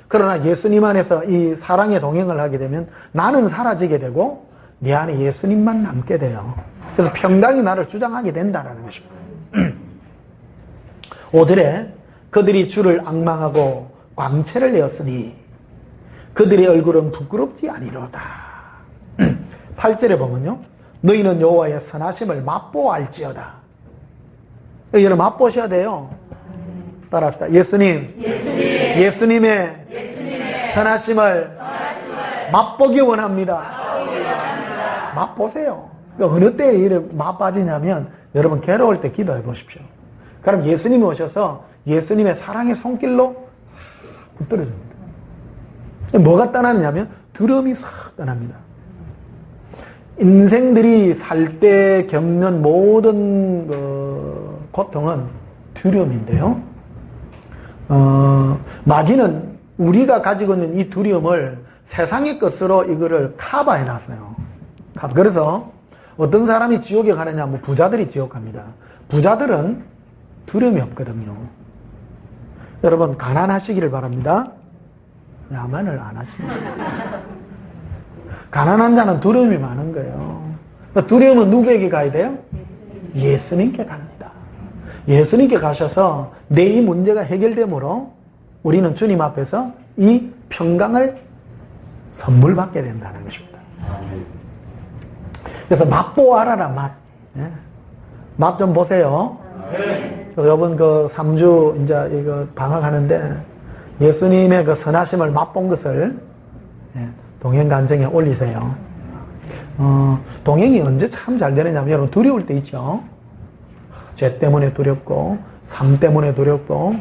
그러나 예수님 안에서 이 사랑의 동행을 하게 되면 나는 사라지게 되고 내 안에 예수님만 남게 돼요. 그래서 평강이 나를 주장하게 된다는 것입니다. 5절에 그들이 주를 앙망하고 광채를 내었으니 그들의 얼굴은 부끄럽지 아니로다. 8절에 보면요, 너희는 여호와의 선하심을 맛보알지어다. 여러분, 맛보셔야 돼요. 따라합시다. 예수님의 선하심을 맛보기 원합니다. 맛보세요. 어느 때에 이래 맛빠지냐면 여러분, 괴로울 때 기도해 보십시오. 그럼 예수님이 오셔서 예수님의 사랑의 손길로 싹 붙들어줍니다. 뭐가 떠나느냐면 두려움이 싹 떠납니다. 인생들이 살 때 겪는 모든 고통은 두려움인데요. 마귀는 우리가 가지고 있는 이 두려움을 세상의 것으로 이거를 커버해 놨어요. 그래서 어떤 사람이 지옥에 가느냐, 뭐 부자들이 지옥 갑니다. 부자들은 두려움이 없거든요. 여러분, 가난하시기를 바랍니다. 야만을 안 하십니다. 가난한 자는 두려움이 많은 거예요. 두려움은 누구에게 가야 돼요? 예수님께 갑니다. 예수님께 가셔서 내 이 문제가 해결되므로 우리는 주님 앞에서 이 평강을 선물 받게 된다는 것입니다. 그래서 맛보아라라, 맛. 맛 좀 보세요. 여러분, 3주 이제 이거 방학하는데 예수님의 그 선하심을 맛본 것을 동행간증에 올리세요. 동행이 언제 참 잘 되느냐면, 여러분, 두려울 때 있죠. 죄 때문에 두렵고, 삶 때문에 두렵고,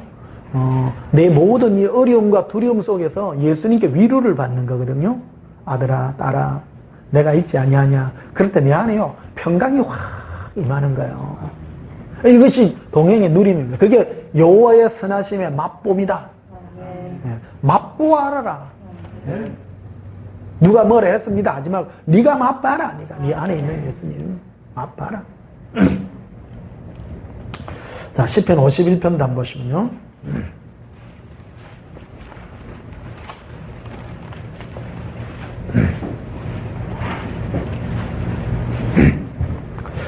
내 모든 이 어려움과 두려움 속에서 예수님께 위로를 받는 거거든요. 아들아, 딸아, 내가 있지 아니하냐. 그럴 때 내 안에요, 평강이 확 임하는 거예요. 이것이 동행의 누림입니다. 그게 여호와의 선하심의 맛봄이다. 맛보아라. 누가 뭐라 했습니다 하지 말고 네가 맛봐라. 네 안에 있는 예수님 맛봐라. 자, 시편 51편도 한번 보시면요.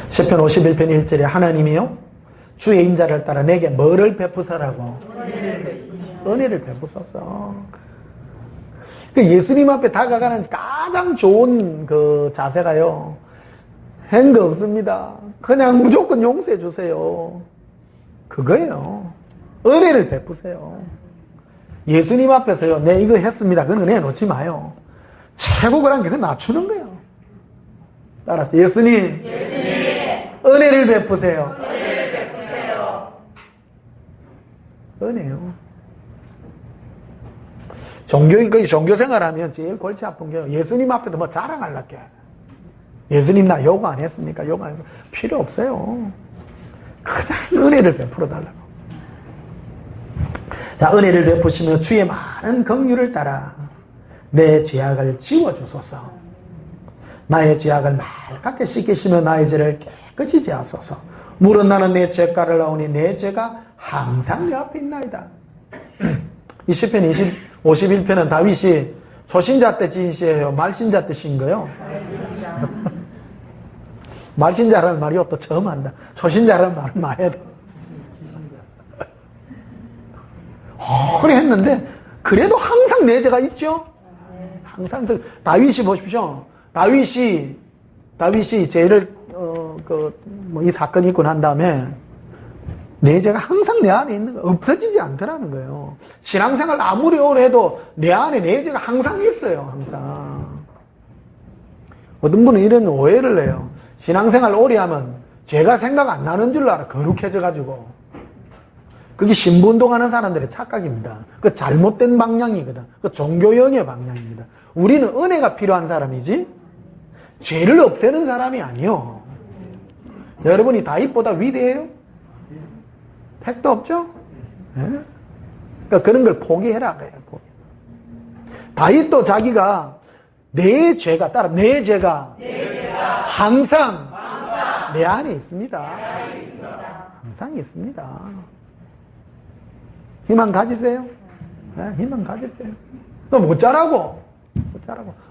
시편 51편 1절에 하나님이요, 주의 인자를 따라 내게 뭐를 베푸사라고? 은혜를 베푸소서. 그 예수님 앞에 다가가는 가장 좋은 그 자세가요, 한 거 없습니다. 그냥 무조건 용서해 주세요. 그거예요. 은혜를 베푸세요. 예수님 앞에서요, 내 이거 했습니다. 그건 은혜 놓지 마요. 최고 그런 게 그건 낮추는 거예요. 따라서 예수님, 은혜를 베푸세요. 은혜요. 종교 생활하면 제일 골치 아픈 게 예수님 앞에도 뭐 자랑하려게. 예수님 나 요구 안 했습니까? 요구 안 했습니까? 필요 없어요. 그냥 은혜를 베풀어 달라고. 자, 은혜를 베푸시며 주의 많은 긍휼을 따라 내 죄악을 지워주소서. 나의 죄악을 맑게 씻기시며 나의 죄를 깨끗이 제하소서. 물은 나는 내 죄가를 나오니 내 죄가 항상 내 앞에 있나이다. 이 시편 51편은 다윗이 초신자 때 지은 시예요? 말신자 때 지은 거예요? 말신자라는 말이 또 처음 한다. 초신자라는 말은 마야 돼. 그래 했는데 그래도 항상 내 죄가 있죠? 항상 다윗이 보십시오. 다윗이 죄를 이 사건이 있고 난 다음에 내 죄가 항상 내 안에 있는 거 없어지지 않더라는 거예요. 신앙생활 아무리 오래 해도 내 안에 내 죄가 항상 있어요. 항상. 어떤 분은 이런 오해를 해요. 신앙생활 오래 하면 죄가 생각 안 나는 줄 알아. 거룩해져가지고. 그게 신분운동하는 사람들의 착각입니다. 그 잘못된 방향이거든. 그 종교형의 방향입니다. 우리는 은혜가 필요한 사람이지 죄를 없애는 사람이 아니요. 여러분이 다윗보다 위대해요? 택도 없죠? 네? 그러니까 그런 걸 포기해라. 다윗도 자기가 내 죄가 항상 내 안에 있습니다. 항상 있습니다. 희망 가지세요. 네, 희망 가지세요. 너 못 자라고.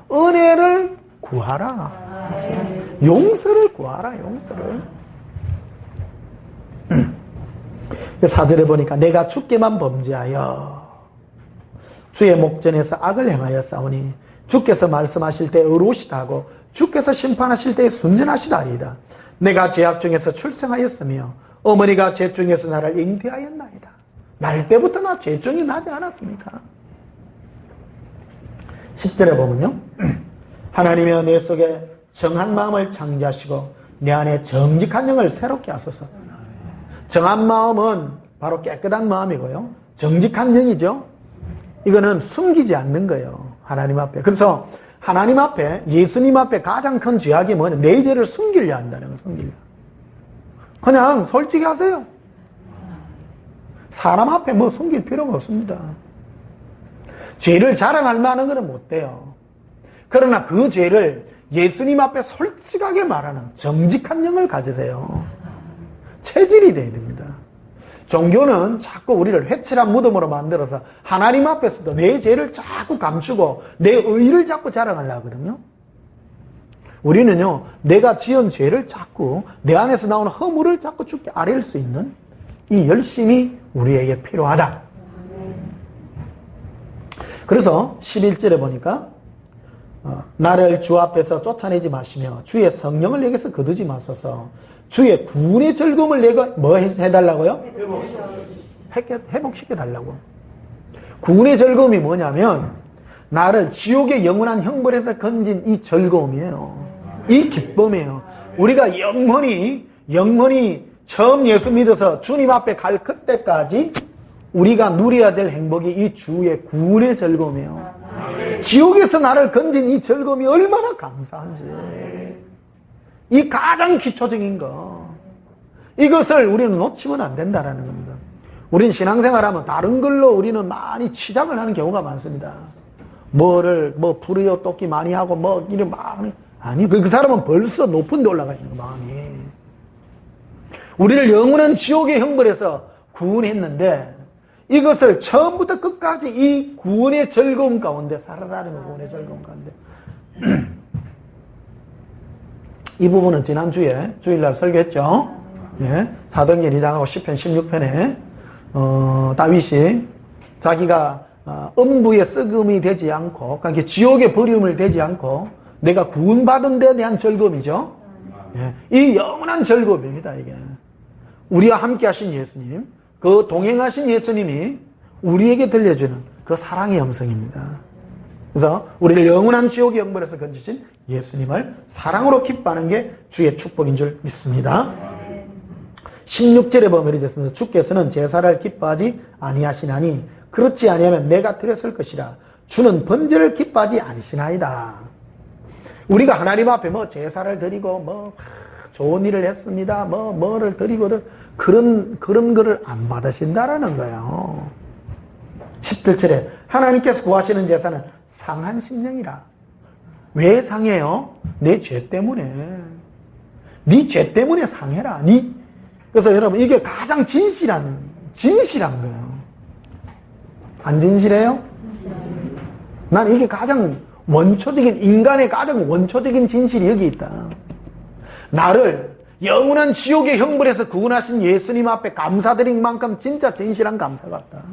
은혜를 구하라. 용서를 구하라. 용서를. 4절에 보니까 내가 주께만 범죄하여 주의 목전에서 악을 행하여 싸우니 주께서 말씀하실 때 의로우시다 하고 주께서 심판하실 때 순전하시다리이다. 내가 죄악 중에서 출생하였으며 어머니가 죄 중에서 나를 잉태하였나이다. 날 때부터 나 죄증이 나지 않았습니까? 10절에 보면요. 하나님이여 내 속에 정한 마음을 창조하시고 내 안에 정직한 영을 새롭게 하소서. 정한 마음은 바로 깨끗한 마음이고요. 정직한 영이죠. 이거는 숨기지 않는 거예요. 하나님 앞에. 그래서 하나님 앞에, 예수님 앞에 가장 큰 죄악이 뭐냐? 내 죄를 숨기려 한다는 거예요. 숨기려. 그냥 솔직히 하세요. 사람 앞에 뭐 숨길 필요가 없습니다. 죄를 자랑할 만한 것은 못 돼요. 그러나 그 죄를 예수님 앞에 솔직하게 말하는 정직한 영을 가지세요. 체질이 돼야 됩니다. 종교는 자꾸 우리를 회칠한 무덤으로 만들어서 하나님 앞에서도 내 죄를 자꾸 감추고 내 의의를 자꾸 자랑하려고 하거든요. 우리는요, 내가 지은 죄를 자꾸 내 안에서 나오는 허물을 자꾸 죽게 아릴 수 있는 이 열심이 우리에게 필요하다. 그래서 11절에 보니까 나를 주 앞에서 쫓아내지 마시며 주의 성령을 내게서 거두지 마소서. 주의 구원의 즐거움을 내가 뭐 해달라고요? 회복시켜달라고. 구원의 즐거움이 뭐냐면 나를 지옥의 영원한 형벌에서 건진 이 즐거움이에요. 이 기쁨이에요. 우리가 영원히 처음 예수 믿어서 주님 앞에 갈 그때까지 우리가 누려야 될 행복이 이 주의 구원의 즐거움이에요. 지옥에서 나를 건진 이 즐거움이 얼마나 감사한지. 이 가장 기초적인 거. 이것을 우리는 놓치면 안 된다라는 겁니다. 우린 신앙생활하면 다른 걸로 우리는 많이 치장을 하는 경우가 많습니다. 부르여 똑기 많이 하고 이런 많이. 아니, 그 사람은 벌써 높은 데 올라가 있는 거, 마음이. 우리를 영원한 지옥의 형벌에서 구원했는데 이것을 처음부터 끝까지 이 구원의 즐거움 가운데 살아라는 거, 구원의 즐거움 가운데. 이 부분은 지난주에 주일날 설교했죠. 예, 사도행전 2장하고 시편 16편에 다윗이 자기가 음부의 썩음이 되지 않고, 그러니까 지옥의 버림을 되지 않고 내가 구원받은 데 대한 즐거움이죠. 예, 이 영원한 즐거움입니다. 이게 우리와 함께 하신 예수님, 그 동행하신 예수님이 우리에게 들려주는 그 사랑의 음성입니다. 그래서 우리를 영원한 지옥의 형벌에서 건지신 예수님을 사랑으로 기뻐하는 게 주의 축복인 줄 믿습니다. 16절에 보면 이렇게 됐습니다. 주께서는 제사를 기뻐하지 아니하시나니 그렇지 아니하면 내가 드렸을 것이라. 주는 번제를 기뻐하지 않으시나이다. 우리가 하나님 앞에 뭐 제사를 드리고 뭐 좋은 일을 했습니다. 뭐를 드리거든. 그런 거를 안 받으신다라는 거예요. 17절에 하나님께서 구하시는 제사는 상한 심령이라. 왜 상해요? 내 죄 때문에. 네 죄 때문에 상해라. 그래서 여러분 이게 가장 진실한 거예요. 안 진실해요? 난 이게 가장 원초적인, 인간의 가장 원초적인 진실이 여기 있다. 나를 영원한 지옥의 형벌에서 구원하신 예수님 앞에 감사드린 만큼 진짜 진실한 감사 같다.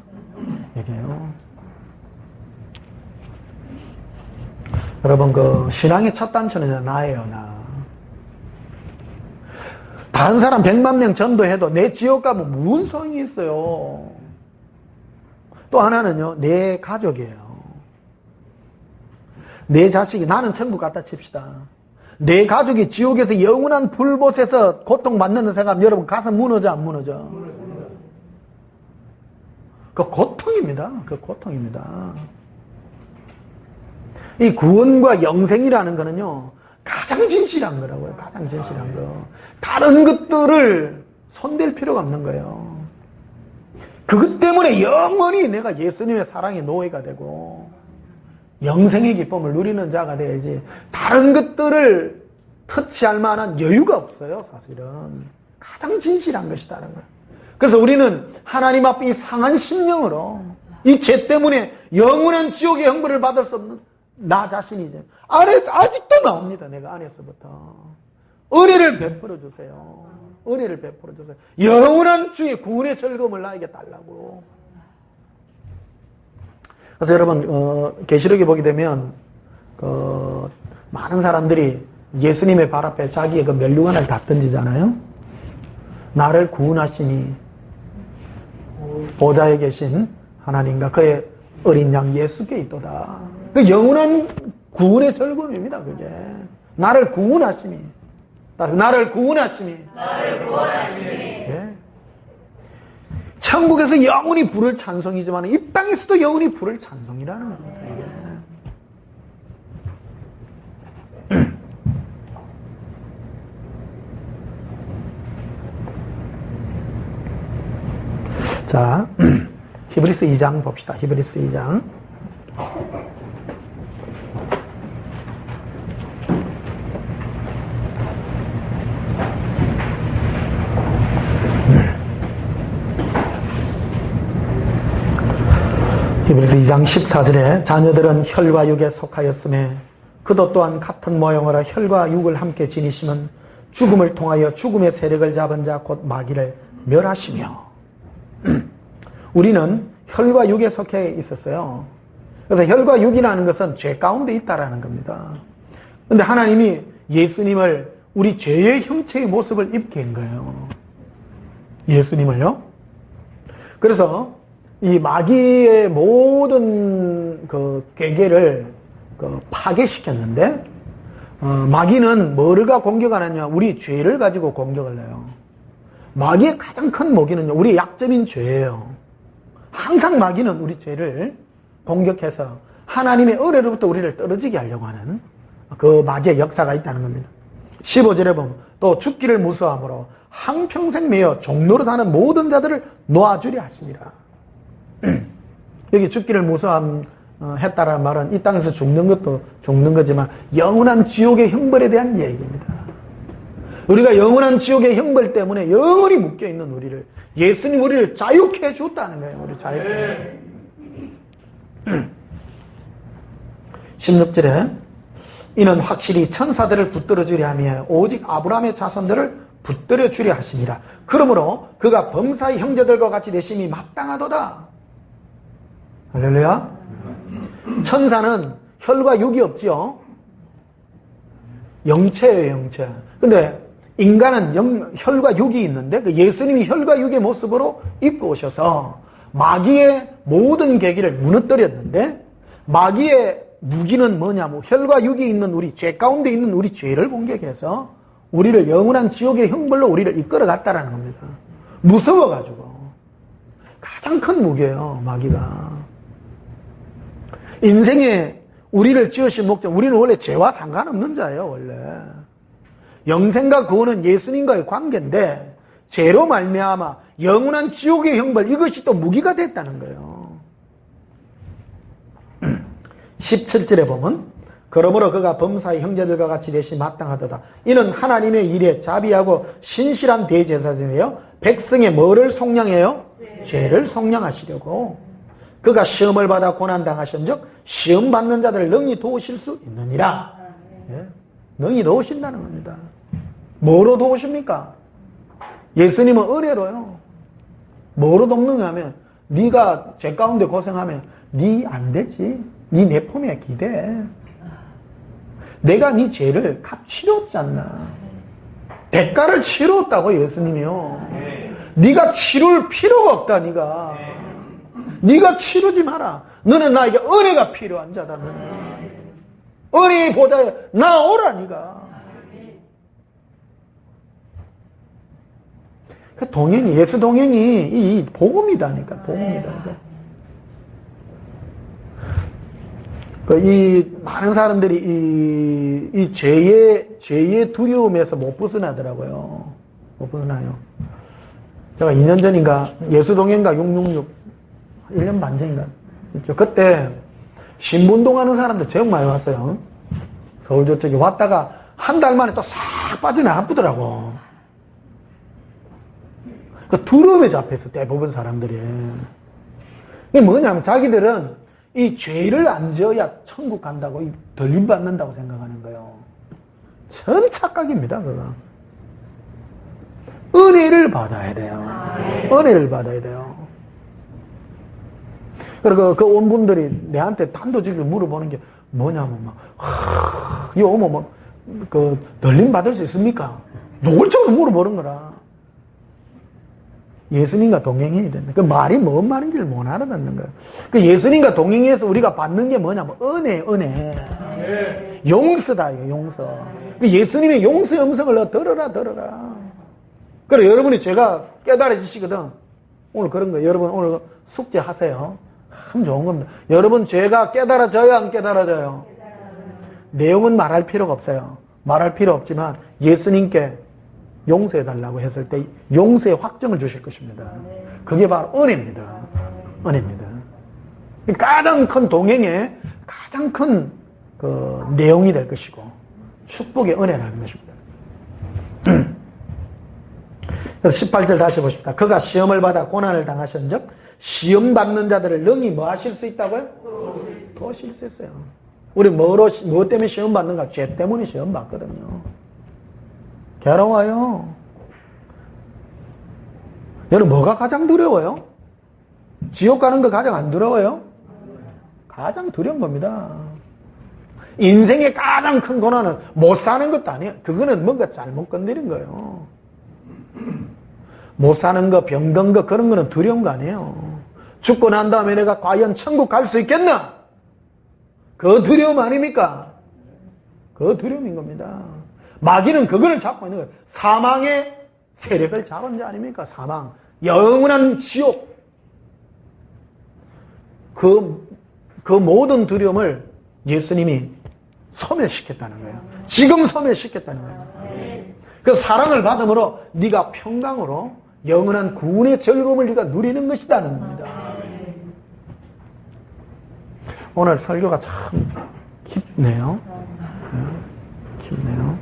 얘기해요. 여러분, 신앙의 첫 단추는 나예요, 나. 다른 사람 100만 명 전도해도 내 지옥 가면 무슨 소용이 있어요. 또 하나는요, 내 가족이에요. 내 자식이, 나는 천국 갔다 칩시다. 내 가족이 지옥에서 영원한 불못에서 고통받는 생각, 여러분 가슴 무너져 안 무너져? 그 고통입니다. 그 고통입니다. 이 구원과 영생이라는 거는요, 가장 진실한 거라고요. 가장 진실한 거. 다른 것들을 손댈 필요가 없는 거예요. 그것 때문에 영원히 내가 예수님의 사랑의 노예가 되고 영생의 기쁨을 누리는 자가 돼야지, 다른 것들을 터치할 만한 여유가 없어요. 사실은 가장 진실한 것이다라는 거예요. 그래서 우리는 하나님 앞에 이 상한 심령으로 이 죄 때문에 영원한 지옥의 형벌을 받을 수 없는 나 자신이 아직도 나옵니다. 내가 안에서부터 은혜를 베풀어 주세요. 은혜를 베풀어 주세요. 영원한 주의 구원의 즐거움을 나에게 달라고. 그래서 여러분, 계시록에 보게 되면 많은 사람들이 예수님의 발 앞에 자기의 그 면류관을 다 던지잖아요. 나를 구원하시니 보좌에 계신 하나님과 그의 어린 양 예수께 있도다. 그 영원한 구원의 즐거움입니다. 그게 나를 구원하시니, 나를 구원하시니. 예. 천국에서 영원히 부를 찬송이지만 이 땅에서도 영원히 부를 찬송이라는 겁니다. 이게. 자, 히브리서 2장 봅시다. 히브리서 2장. 히브리서 2장 14절에 자녀들은 혈과 육에 속하였음에 그도 또한 같은 모형으로 혈과 육을 함께 지니시면 죽음을 통하여 죽음의 세력을 잡은 자 곧 마귀를 멸하시며. 우리는 혈과 육에 속해 있었어요. 그래서 혈과 육이라는 것은 죄 가운데 있다라는 겁니다. 그런데 하나님이 예수님을 우리 죄의 형체의 모습을 입게 한 거예요. 예수님을요. 그래서 이 마귀의 모든 그 괴계를 파괴시켰는데, 마귀는 뭐가 공격하느냐? 우리 죄를 가지고 공격을 해요. 마귀의 가장 큰 모기는요, 우리의 약점인 죄예요. 항상 마귀는 우리 죄를 공격해서 하나님의 은혜로부터 우리를 떨어지게 하려고 하는 그 마귀의 역사가 있다는 겁니다. 15절에 보면 또 죽기를 무서워함으로 한평생 매여 종로로 사는 모든 자들을 놓아주려 하시니라. 여기 죽기를 무서워했다라는 말은 이 땅에서 죽는 것도 죽는 거지만 영원한 지옥의 형벌에 대한 얘기입니다. 우리가 영원한 지옥의 형벌 때문에 영원히 묶여있는 우리를, 예수님 우리를 자유케 해줬다는 거예요. 우리 자유케. 16절에 이는 확실히 천사들을 붙들어 주려 하며 오직 아브라함의 자손들을 붙들어 주려 하심이라. 그러므로 그가 범사의 형제들과 같이 되심이 마땅하도다. 할렐루야. 천사는 혈과 육이 없지요. 영체예요, 영체. 근데 인간은 혈과 육이 있는데 그 예수님이 혈과 육의 모습으로 입고 오셔서 마귀의 모든 계기를 무너뜨렸는데, 마귀의 무기는 뭐냐면 혈과 육이 있는 우리 죄 가운데 있는 우리 죄를 공격해서 우리를 영원한 지옥의 형벌로 우리를 이끌어 갔다라는 겁니다. 무서워가지고. 가장 큰 무기예요, 마귀가. 인생에 우리를 지으신 목적, 우리는 원래 죄와 상관없는 자예요, 원래. 영생과 구원은 예수님과의 관계인데 죄로 말미암아 영원한 지옥의 형벌, 이것이 또 무기가 됐다는 거예요. 17절에 보면 그러므로 그가 범사의 형제들과 같이 되시 마땅하도다. 이는 하나님의 일에 자비하고 신실한 대제사장이에요. 백성의 뭐를 속량해요? 죄를 속량하시려고. 그가 시험을 받아 고난당하신즉 시험 받는 자들을 능히 도우실 수 있느니라. 예? 능히 도우신다는 겁니다. 뭐로 도우십니까? 예수님은 은혜로요. 뭐로 돕느냐 하면 네가 죄 가운데 고생하면 네 안 되지. 네 내 품에 기대. 내가 네 죄를 값 치렀잖아. 대가를 치렀다고 예수님이요. 네가 치룰 필요가 없다. 네가 치르지 마라. 너는 나에게 은혜가 필요한 자다. 은혜의 보좌에 나오라. 네가. 그 동행이, 예수 동행이 이 복음이다니까. 복음이다. 이 많은 사람들이 이 죄의 두려움에서 못 벗어나더라고요. 못 벗어나요. 제가 2년 전인가 예수 동행가 666 1년 반 전인가 그때 신분동하는 사람들 제일 많이 왔어요. 서울 저쪽에 왔다가 한 달 만에 또 싹 빠져나가더라고. 그 두려움에 잡혔어, 대부분 사람들이. 이게 뭐냐면 자기들은 이 죄를 안 지어야 천국 간다고, 덜림 받는다고 생각하는 거예요. 전 착각입니다, 그거. 은혜를 받아야 돼요. 은혜를 받아야 돼요. 그리고 그 온 분들이 내한테 단도직입적으로 물어보는 게 뭐냐면 이 오면 덜림 받을 수 있습니까? 노골적으로 물어보는 거라. 예수님과 동행해야 된다. 그 말이 뭔 말인지를 못 알아듣는 거예요. 그 예수님과 동행해서 우리가 받는 게 뭐냐면 은혜. 용서다, 이거 용서. 그 예수님의 용서의 음성을 너 들어라. 그래, 여러분이 제가 깨달아지시거든. 오늘 그런 거예요. 여러분 오늘 숙제 하세요. 참 좋은 겁니다. 여러분 죄가 깨달아져요, 안 깨달아져요? 내용은 말할 필요가 없어요. 말할 필요 없지만 예수님께 용서해달라고 했을 때 용서의 확정을 주실 것입니다. 그게 바로 은혜입니다. 은혜입니다. 가장 큰 동행의 가장 큰 그 내용이 될 것이고 축복의 은혜라는 것입니다. 그래서 18절 다시 보십시다. 그가 시험을 받아 고난을 당하신즉 시험 받는 자들을 능히 뭐 하실 수 있다고요? 도우실 수 있어요. 우리 뭐 때문에 시험 받는가? 죄 때문에 시험 받거든요. 괴로워요. 여러분 뭐가 가장 두려워요? 지옥 가는 거 가장 안 두려워요? 가장 두려운 겁니다. 인생의 가장 큰 고난은 못 사는 것도 아니에요. 그거는 뭔가 잘못 건드린 거예요. 못 사는 거, 병든 거, 그런 거는 두려운 거 아니에요. 죽고 난 다음에 내가 과연 천국 갈 수 있겠나? 그 두려움 아닙니까? 그 두려움인 겁니다. 마귀는 그거를 잡고 있는 거예요. 사망의 세력을 잡은 자 아닙니까? 사망. 영원한 지옥. 그 모든 두려움을 예수님이 소멸시켰다는 거예요. 지금 소멸시켰다는 거예요. 그 사랑을 받음으로 네가 평강으로 영원한 구원의 즐거움을 네가 누리는 것이다는 겁니다. 오늘 설교가 참 깊네요. 깊네요.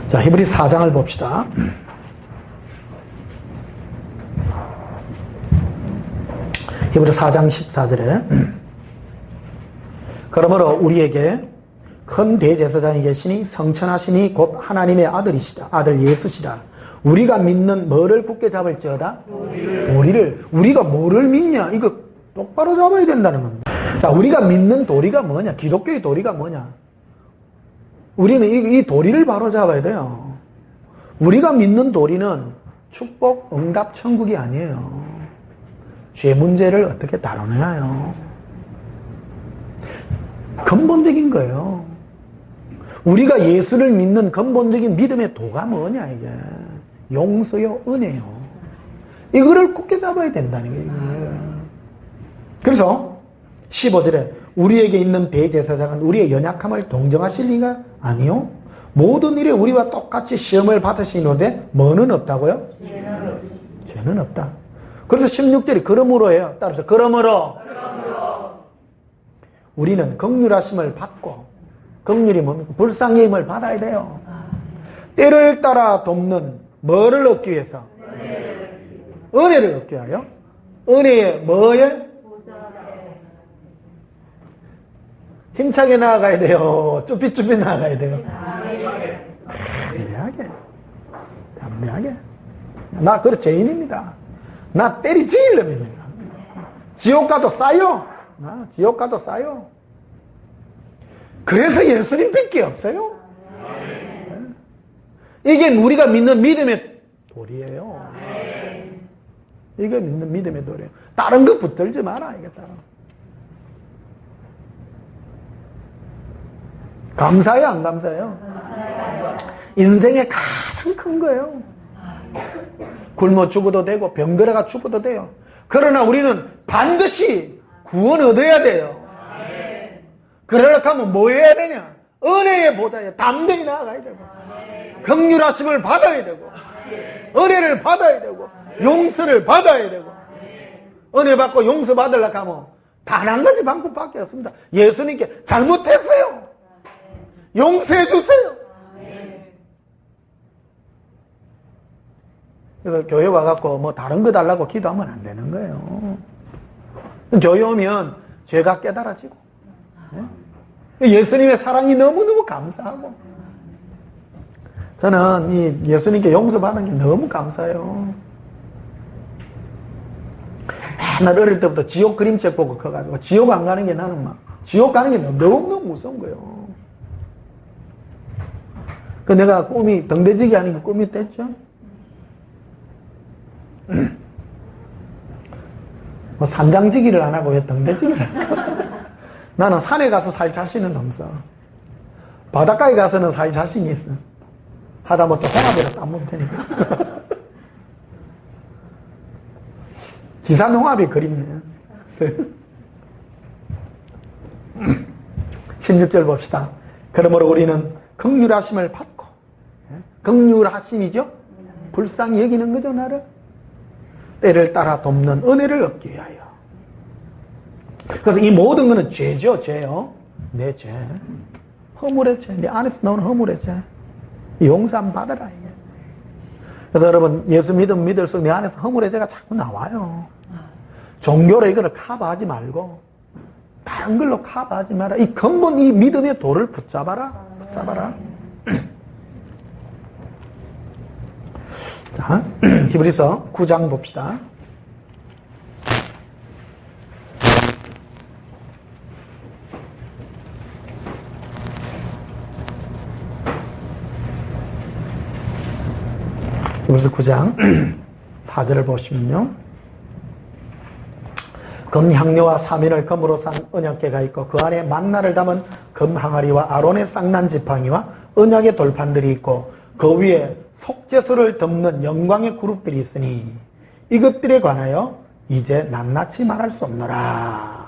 자, 히브리 4장을 봅시다. 히브리 4장 14절에 그러므로 우리에게 큰 대제사장이 계시니 성천하시니 곧 하나님의 아들이시라. 아들 예수시라. 우리가 믿는 뭐를 굳게 잡을지어다? 도리를. 우리가 뭐를 믿냐? 이거 똑바로 잡아야 된다는 겁니다. 자, 우리가 믿는 도리가 뭐냐? 기독교의 도리가 뭐냐? 우리는 이 도리를 바로 잡아야 돼요. 우리가 믿는 도리는 축복, 응답, 천국이 아니에요. 죄 문제를 어떻게 다루느냐요. 근본적인 거예요. 우리가 예수를 믿는 근본적인 믿음의 도가 뭐냐, 이게. 용서요, 은혜요. 이거를 굳게 잡아야 된다는 거예요. 그래서 15절에 우리에게 있는 대제사장은 우리의 연약함을 동정하실 리가 아니요 모든 일에 우리와 똑같이 시험을 받으시는데 뭐는 없다고요? 죄는 없다. 그래서 16절이 그러므로예요. 따라서 그러므로 우리는 긍휼하심을 받고, 긍휼이 뭡니까? 불쌍히 힘을 받아야 돼요. 때를 따라 돕는 뭐를 얻기 위해서? 은혜를 얻기 위하여. 은혜에 뭐에? 힘차게 나아가야 돼요. 쭈삣쭈삣 나아가야 돼요. 담대하게. 나 그래 죄인입니다. 나 때리질 놈입니다. 지옥 가도 싸요. 지옥 가도 싸요. 그래서 예수님 밖에 없어요. 이게 우리가 믿는 믿음의 도리예요. 이게 믿는 믿음의 도리예요. 다른 거 붙들지 마라 이거잖아. 감사해요, 안 감사해요? 인생의 가장 큰 거예요. 굶어 죽어도 되고 병들어가 죽어도 돼요. 그러나 우리는 반드시 구원 얻어야 돼요. 그러려고 하면 뭐 해야 되냐? 은혜의 보좌에 담대히 나아가야 되고 긍휼하심을 받아야 되고 은혜를 받아야 되고 용서를 받아야 되고 은혜 받고 용서 받으려고 하면 단 한 가지 방법밖에 없습니다. 예수님께 잘못했어요. 용서해 주세요. 그래서 교회 와갖고 뭐 다른 거 달라고 기도하면 안 되는 거예요. 교회 오면 죄가 깨달아지고 예수님의 사랑이 너무너무 감사하고 저는 이 예수님께 용서받은 게 너무 감사해요. 맨날 어릴 때부터 지옥 그림책 보고 커가지고 지옥 안 가는 게 나는 막 지옥 가는 게 너무너무 무서운 거예요. 그 내가 꿈이 등대지기 하는 게 꿈이 됐죠. 뭐 산장지기를 안 하고 왜 등대지기를 할까? 나는 산에 가서 살 자신은 없어. 바닷가에 가서는 살 자신이 있어. 하다못해 홍합이라 따먹을 테니까. 기산 홍합이 그립네. 16절 봅시다. 그러므로 우리는 긍휼하심을 받고, 긍휼하심이죠? 불쌍히 여기는 거죠, 나를. 때를 따라 돕는 은혜를 얻기 위하여. 그래서 이 모든 것은 죄죠, 죄요. 내 죄. 허물의 죄. 내 안에서 나오는 허물의 죄. 용서함 받아라, 이게. 그래서 여러분, 예수 믿을수록 내 안에서 허물의 죄가 자꾸 나와요. 종교로 이거를 커버하지 말고, 다른 걸로 커버하지 마라. 이 근본 이 믿음의 도를 붙잡아라. 붙잡아라. 자, 히브리서 9장 봅시다. 히브리서 9장 4절을 보시면요. 금향료와 사민을 금으로 산 언약궤가 있고 그 안에 만나를 담은 금항아리와 아론의 쌍난 지팡이와 언약의 돌판들이 있고 그 위에 속죄소를 덮는 영광의 그룹들이 있으니 이것들에 관하여 이제 낱낱이 말할 수 없노라.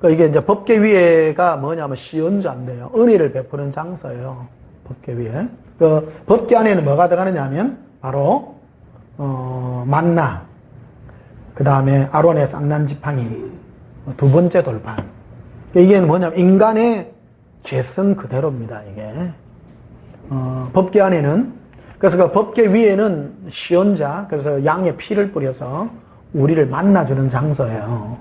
이게 이제 법궤위에가 뭐냐면 시언자인데요. 은혜를 베푸는 장소예요. 법궤위에. 그 법궤 안에는 뭐가 들어가느냐면 바로 만나, 그 다음에 아론의 쌍난 지팡이, 두 번째 돌판. 이게 뭐냐면 인간의 죄성 그대로입니다, 이게. 법궤 안에는, 그래서 그 법궤 위에는 시언자, 그래서 양의 피를 뿌려서 우리를 만나주는 장소예요.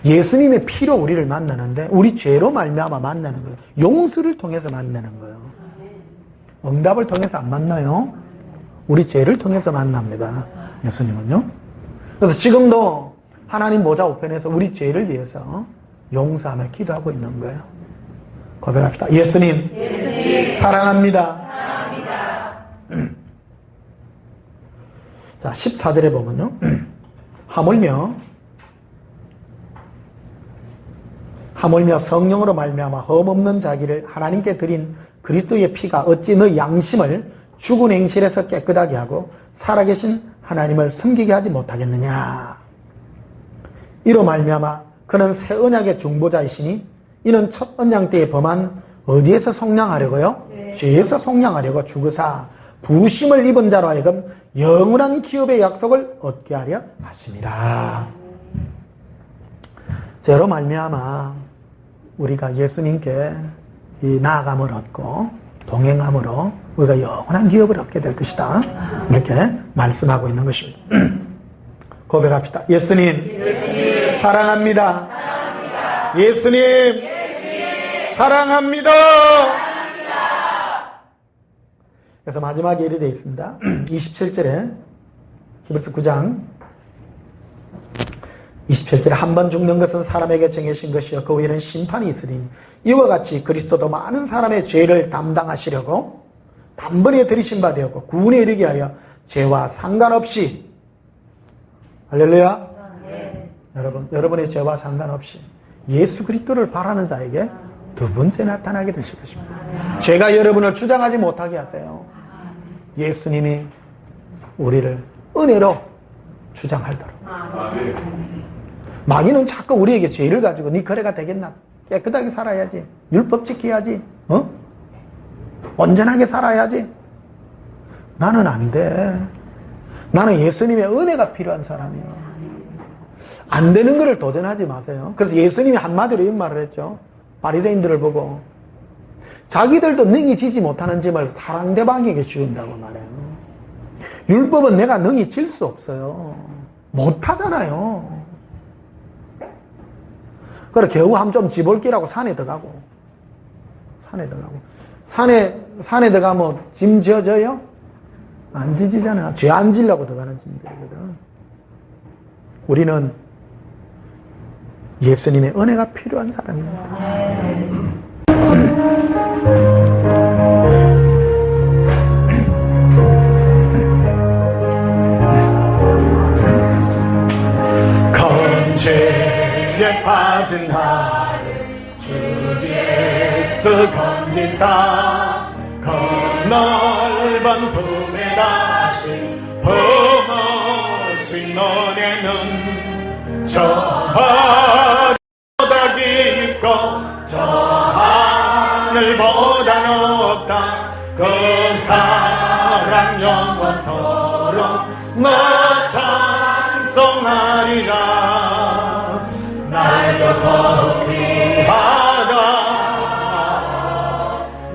예수님의 피로 우리를 만나는데, 우리 죄로 말미암아 만나는 거예요. 용서를 통해서 만나는 거예요. 응답을 통해서 안 만나요. 우리 죄를 통해서 만납니다. 예수님은요. 그래서 지금도 하나님 보좌 우편에서 우리 죄를 위해서 용서하며 기도하고 있는 거예요. 고백합시다. 예수님, 사랑합니다. 자, 14절에 보면요. 하물며 성령으로 말미암아 흠없는 자기를 하나님께 드린 그리스도의 피가 어찌 너희 양심을 죽은 행실에서 깨끗하게 하고 살아계신 하나님을 섬기게 하지 못하겠느냐. 이로 말미암아 그는 새 언약의 중보자이시니 이는 첫 언약 때에 범한 어디에서 속량하려고요? 죄에서 속량하려고 죽으사 부심을 입은 자로 하여금 영원한 기업의 약속을 얻게 하려 하심이라. 죄로 말미암아 우리가 예수님께 이 나아감을 얻고 동행함으로 우리가 영원한 기업을 얻게 될 것이다. 이렇게 말씀하고 있는 것입니다. 고백합시다. 예수님, 사랑합니다. 예수님, 사랑합니다. 그래서 마지막에 이렇게 되어 있습니다. 27절에 히브리서 9장 27절에 한 번 죽는 것은 사람에게 정해진 것이요 그 후에는 심판이 있으니 이와 같이 그리스도도 많은 사람의 죄를 담당하시려고 단번에 들이신 바 되었고 구원에 이르게 하여 죄와 상관없이 할렐루야. 여러분의 죄와 상관없이 예수 그리스도를 바라는 자에게 두 번째 나타나게 되실 것입니다. 죄가 여러분을 주장하지 못하게 하세요. 예수님이 우리를 은혜로 주장하도록. 마귀는 자꾸 우리에게 죄를 가지고 네 거래가 되겠나? 깨끗하게 살아야지. 율법 지켜야지. 온전하게 살아야지. 나는 안 돼. 나는 예수님의 은혜가 필요한 사람이야. 안 되는 것을 도전하지 마세요. 그래서 예수님이 한마디로 이런 말을 했죠. 바리새인들을 보고 자기들도 능히 지지 못하는 짐을 상대방에게 지운다고 말해요. 율법은 내가 능히 질 수 없어요. 못하잖아요. 그래 겨우 함 좀 지볼기라고 산에 들어가고 산에 들어가면 짐 지어져요? 안 지지잖아. 죄 안 지려고 들어가는 짐들이거든. 우리는 예수님의 은혜가 필요한 사람입니다. 건죄에 빠진 나를 주 예수 건지사 넓은 품에 다시 품으신 은혜는 저 바다 깊고 저 하늘보다 높다. 그 사랑 영원토록 너 찬송하리라. 날로 더 귀하다.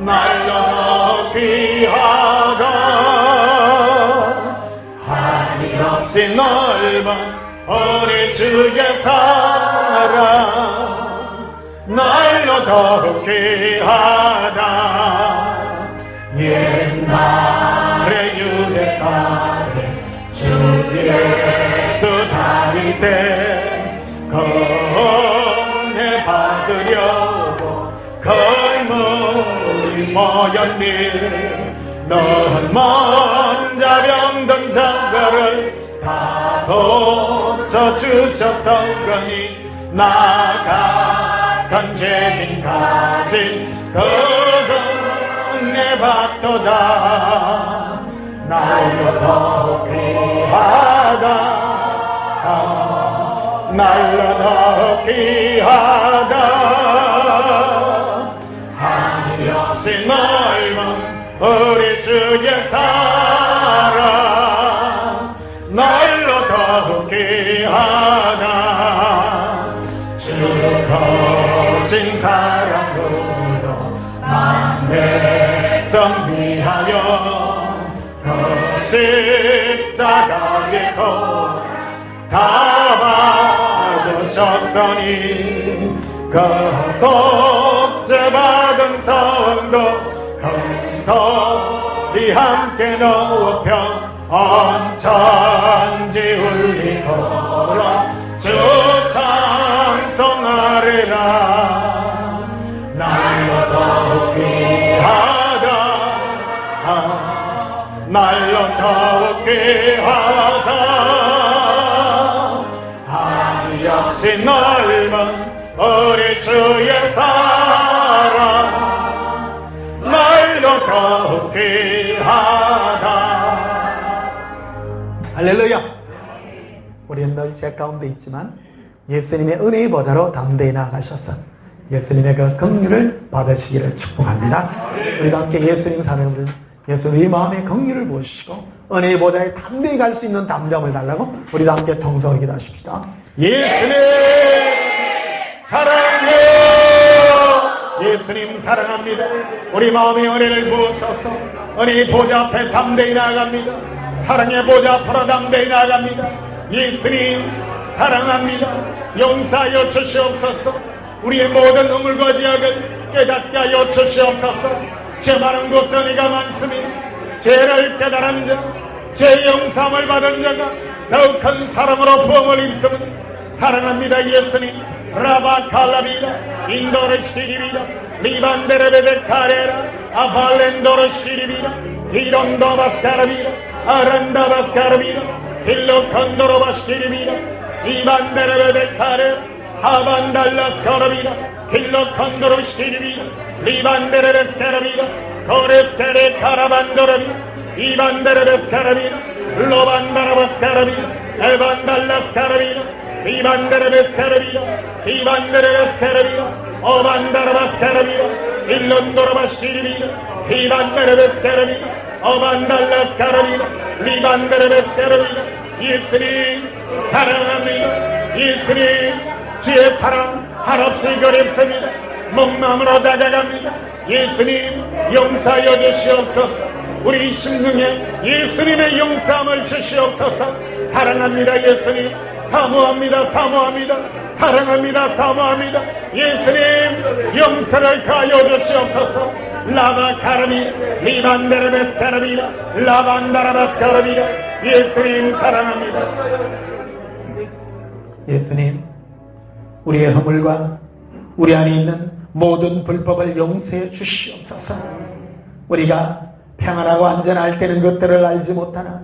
날로 더 귀하다. 한이 없이 넓은 우리 주의 사랑 날로 더 귀하다. 옛날에 유대 땅에 주 예수 다닐 때 은혜 받으려고 걸물이 모였니. 넌 먼저 병든 자들을 다 고쳐주셔서 그니 나 같은 죄인 가진 그 은혜 받도다. 날로 더 귀하다. 날로 더 귀하다. 한이 없이 넓은 우리 주의 사랑 날로 더 귀하다. 주 거신 사랑으로 만내성 위하여 그 십자가의 고난 다 받으셨으니 그 속죄 받은 성도 금속이 함께 높여 온 천지 울리도록 주 찬송하리라. 날로 더 귀하다. 날로 더 귀하다. 한이 역시 넓은 우리 주의 사랑 날로 더 귀하다. 여러분도 제 가운데 있지만 예수님의 은혜의 보좌로 담대히 나아가셔서 예수님의 그 긍휼을 받으시기를 축복합니다. 우리도 함께 예수님 사랑을 예수님 마음의 긍휼을 모시고 은혜의 보좌에 담대히 갈 수 있는 담대함을 달라고 우리도 함께 통성을 기도하십시다. 예수님 사랑해요. 예수님 사랑합니다. 우리 마음의 은혜를 부으소서. 은혜의 보좌 앞에 담대히 나아갑니다. 사랑의 보좌 앞으로 담대히 나아갑니다. 예수님 사랑합니다. 용서하여 주시옵소서. 우리의 모든 허물과 죄악을 깨닫게 하여 주시옵소서. 죄 많은 곳은 은혜가 많습니다. 죄를 깨달은 자, 죄 용서함을 받은 자가 더욱 큰 사랑으로 부흥을 입습니다. 사랑합니다. 예수님 라바칼라비다 인도르시키리비다 리반데레베데카레라 아발렌도르시키리비다 기론도바스카라비다 아란다바스카라비다 힐로컨도로바시키리비다 리반데레베데카레라 아반달라스카라비다 힐로컨도로시키리비다 리반데레베스카라비다 코레스테레 카라반도라비다 이반데레베스카라비다 로반다라바스카라비다 에반달라스카라비다 이반데레베스카라비다 이반데레베스카라비다 오반다라바스카라비다 일론도라바시키리비다 이반데레베스카라비다 오반달라스카라비다 리반데레베스카라비다 예수님 사랑합니다. 예수님 주의 사랑 한없이 그립습니다. 목마음으로 다가갑니다. 예수님 용서하여 주시옵소서. 우리 심중에 예수님의 용서함을 주시옵소서. 사랑합니다. 예수님 사모합니다. 사모합니다. 사랑합니다. 사모합니다. 예수님 용서를 가하여 주시옵소서. 라바카라비 리반데레베스카라비라 라반다라바스카라비라 예수님 사랑합니다. 예수님 우리의 허물과 우리 안에 있는 모든 불법을 용서해 주시옵소서. 우리가 평안하고 안전할 때는 그것들을 알지 못하나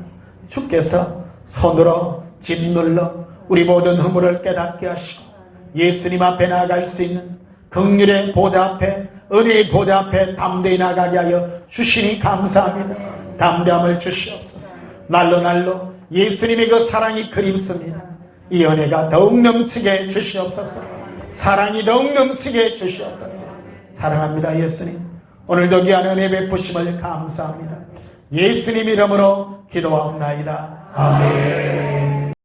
주께서 손으로 짓눌러 우리 모든 허물을 깨닫게 하시고 예수님 앞에 나아갈 수 있는 긍휼의 보좌 앞에 은혜의 보좌 앞에 담대히 나가게 하여 주시니 감사합니다. 담대함을 주시옵소서. 날로 날로 예수님의 그 사랑이 그립습니다. 이 은혜가 더욱 넘치게 주시옵소서. 사랑이 더욱 넘치게 주시옵소서. 사랑합니다. 예수님 오늘도 귀한 은혜 베푸심을 감사합니다. 예수님 이름으로 기도하옵나이다. 아멘.